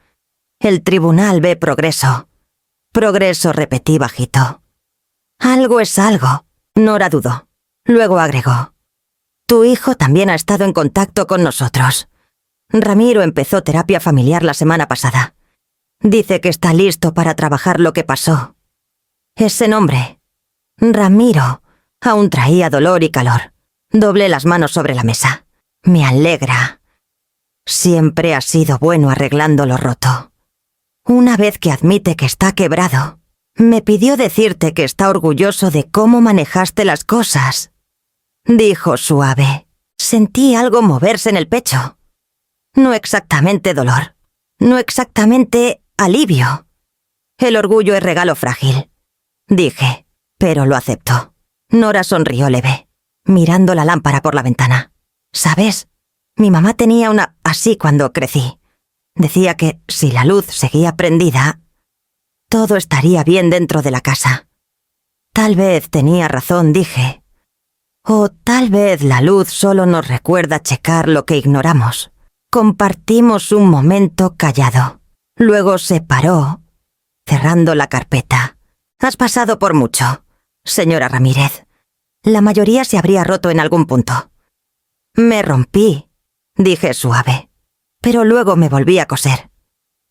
El tribunal ve progreso. Progreso, repetí bajito. Algo es algo, Nora dudó. Luego agregó. Tu hijo también ha estado en contacto con nosotros. Ramiro empezó terapia familiar la semana pasada. Dice que está listo para trabajar lo que pasó. Ese nombre, Ramiro, aún traía dolor y calor. Doblé las manos sobre la mesa. Me alegra. Siempre ha sido bueno arreglando lo roto. Una vez que admite que está quebrado, me pidió decirte que está orgulloso de cómo manejaste las cosas. Dijo suave. Sentí algo moverse en el pecho. No exactamente dolor. No exactamente alivio. El orgullo es regalo frágil, dije, pero lo acepto. Nora sonrió leve, mirando la lámpara por la ventana. ¿Sabes? Mi mamá tenía una así cuando crecí. Decía que si la luz seguía prendida, todo estaría bien dentro de la casa. Tal vez tenía razón, dije. O tal vez la luz solo nos recuerda checar lo que ignoramos. Compartimos un momento callado. Luego se paró, cerrando la carpeta. Has pasado por mucho, señora Ramírez. La mayoría se habría roto en algún punto. Me rompí, dije suave, pero luego me volví a coser.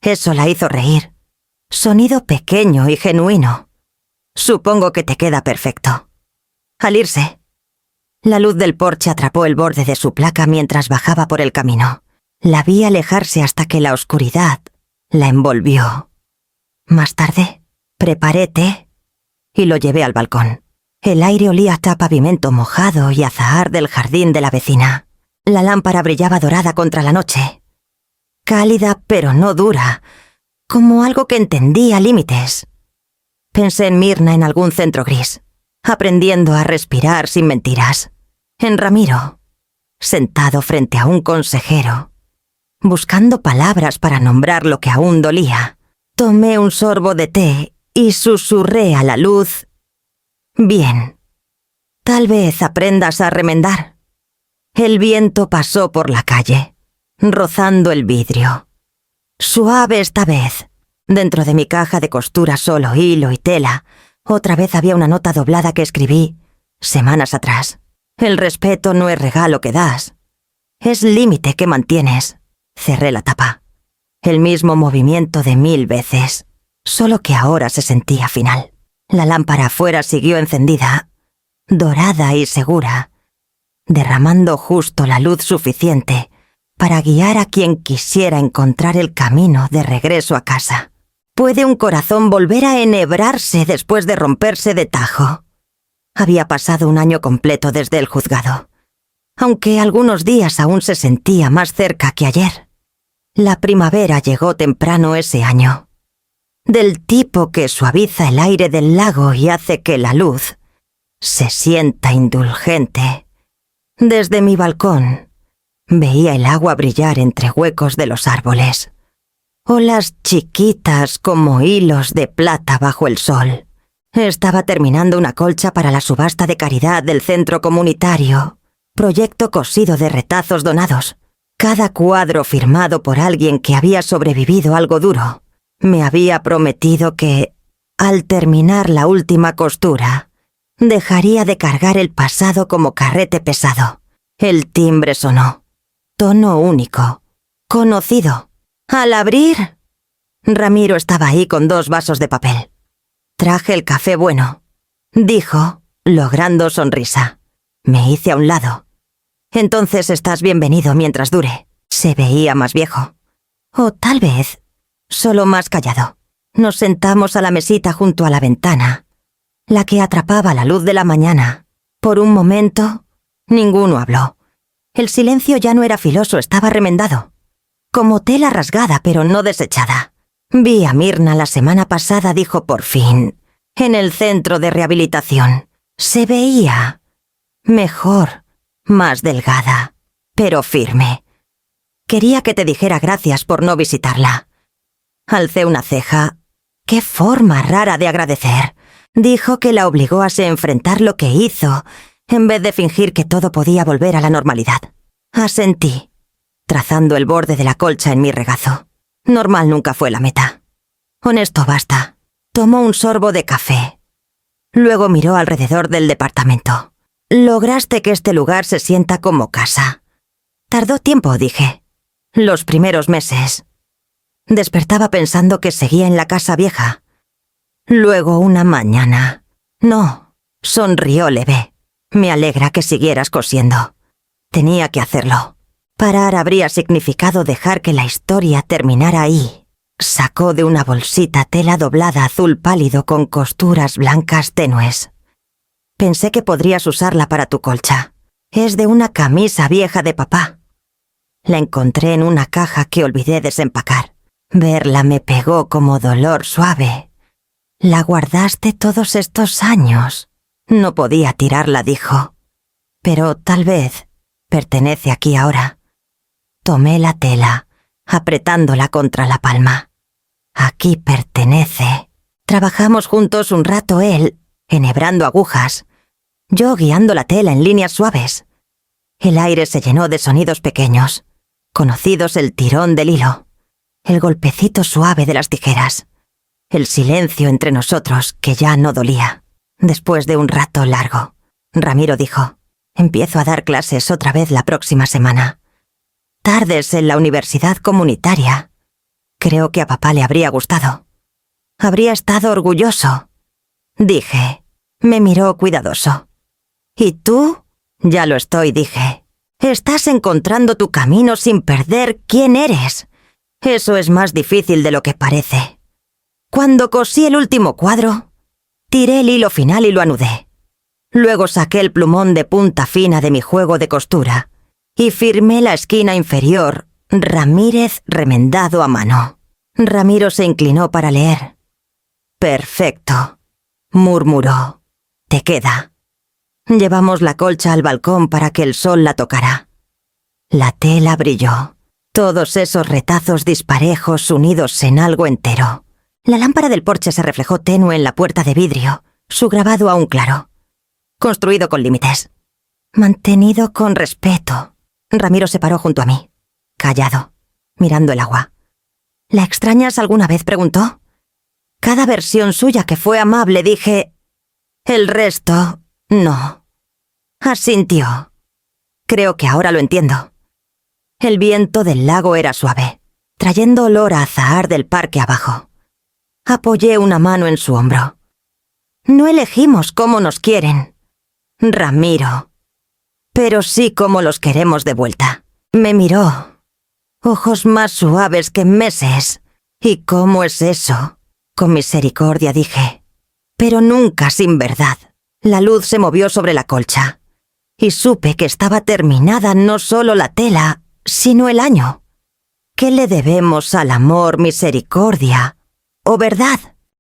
Eso la hizo reír. Sonido pequeño y genuino. Supongo que te queda perfecto. Al irse, la luz del porche atrapó el borde de su placa mientras bajaba por el camino. La vi alejarse hasta que la oscuridad la envolvió. Más tarde, preparé té y lo llevé al balcón. El aire olía a pavimento mojado y azahar del jardín de la vecina. La lámpara brillaba dorada contra la noche. Cálida pero no dura, como algo que entendía límites. Pensé en Mirna en algún centro gris, aprendiendo a respirar sin mentiras. En Ramiro, sentado frente a un consejero, buscando palabras para nombrar lo que aún dolía. Tomé un sorbo de té y susurré a la luz: «Bien, tal vez aprendas a remendar». El viento pasó por la calle, rozando el vidrio. Suave esta vez. Dentro de mi caja de costura solo hilo y tela, otra vez había una nota doblada que escribí semanas atrás. El respeto no es regalo que das, es límite que mantienes. Cerré la tapa. El mismo movimiento de 1000 veces, solo que ahora se sentía final. La lámpara afuera siguió encendida, dorada y segura, derramando justo la luz suficiente para guiar a quien quisiera encontrar el camino de regreso a casa. ¿Puede un corazón volver a enhebrarse después de romperse de tajo? Había pasado un año completo desde el juzgado, aunque algunos días aún se sentía más cerca que ayer. La primavera llegó temprano ese año, del tipo que suaviza el aire del lago y hace que la luz se sienta indulgente. Desde mi balcón veía el agua brillar entre huecos de los árboles, olas chiquitas como hilos de plata bajo el sol. Estaba terminando una colcha para la subasta de caridad del centro comunitario, proyecto cosido de retazos donados, cada cuadro firmado por alguien que había sobrevivido algo duro. Me había prometido que, al terminar la última costura, dejaría de cargar el pasado como carrete pesado. El timbre sonó. Tono único, conocido. Al abrir, Ramiro estaba ahí con 2 vasos de papel. «Traje el café bueno», dijo, logrando sonrisa. Me hice a un lado. «Entonces estás bienvenido mientras dure». Se veía más viejo. O tal vez, solo más callado. Nos sentamos a la mesita junto a la ventana, la que atrapaba la luz de la mañana. Por un momento, ninguno habló. El silencio ya no era filoso, estaba remendado. Como tela rasgada, pero no desechada. Vi a Mirna la semana pasada, dijo por fin, en el centro de rehabilitación. Se veía mejor, más delgada, pero firme. Quería que te dijera gracias por no visitarla. Alcé una ceja. Qué forma rara de agradecer. Dijo que la obligó a enfrentar lo que hizo, en vez de fingir que todo podía volver a la normalidad. Asentí, trazando el borde de la colcha en mi regazo. Normal nunca fue la meta. Honesto basta. Tomó un sorbo de café. Luego miró alrededor del departamento. Lograste que este lugar se sienta como casa. Tardó tiempo, dije. Los primeros meses. Despertaba pensando que seguía en la casa vieja. Luego una mañana. No, sonrió leve. Me alegra que siguieras cosiendo. Tenía que hacerlo. Parar habría significado dejar que la historia terminara ahí. Sacó de una bolsita tela doblada azul pálido con costuras blancas tenues. Pensé que podrías usarla para tu colcha. Es de una camisa vieja de papá. La encontré en una caja que olvidé desempacar. Verla me pegó como dolor suave. La guardaste todos estos años. No podía tirarla, dijo. Pero tal vez pertenece aquí ahora. Tomé la tela, apretándola contra la palma. Aquí pertenece. Trabajamos juntos un rato, él, enhebrando agujas, yo guiando la tela en líneas suaves. El aire se llenó de sonidos pequeños, conocidos: el tirón del hilo, el golpecito suave de las tijeras, el silencio entre nosotros que ya no dolía. Después de un rato largo, Ramiro dijo: empiezo a dar clases otra vez la próxima semana. Tardes en la universidad comunitaria. Creo que a papá le habría gustado. Habría estado orgulloso. Dije. Me miró cuidadoso. ¿Y tú? Ya lo estoy, dije. Estás encontrando tu camino sin perder quién eres. Eso es más difícil de lo que parece. Cuando cosí el último cuadro, tiré el hilo final y lo anudé. Luego saqué el plumón de punta fina de mi juego de costura y firmé la esquina inferior, Ramírez remendado a mano. Ramiro se inclinó para leer. «Perfecto», murmuró. «Te queda». Llevamos la colcha al balcón para que el sol la tocara. La tela brilló. Todos esos retazos disparejos unidos en algo entero. La lámpara del porche se reflejó tenue en la puerta de vidrio, su grabado aún claro. Construido con límites. Mantenido con respeto. Ramiro se paró junto a mí, callado, mirando el agua. ¿La extrañas alguna vez?, preguntó. Cada versión suya que fue amable, dije. El resto, no. Asintió. Creo que ahora lo entiendo. El viento del lago era suave, trayendo olor a azahar del parque abajo. Apoyé una mano en su hombro. No elegimos cómo nos quieren, Ramiro, pero sí cómo los queremos de vuelta. Me miró. Ojos más suaves que meses. ¿Y cómo es eso? Con misericordia, dije. Pero nunca sin verdad. La luz se movió sobre la colcha. Y supe que estaba terminada no solo la tela, sino el año. ¿Qué le debemos al amor, misericordia o verdad?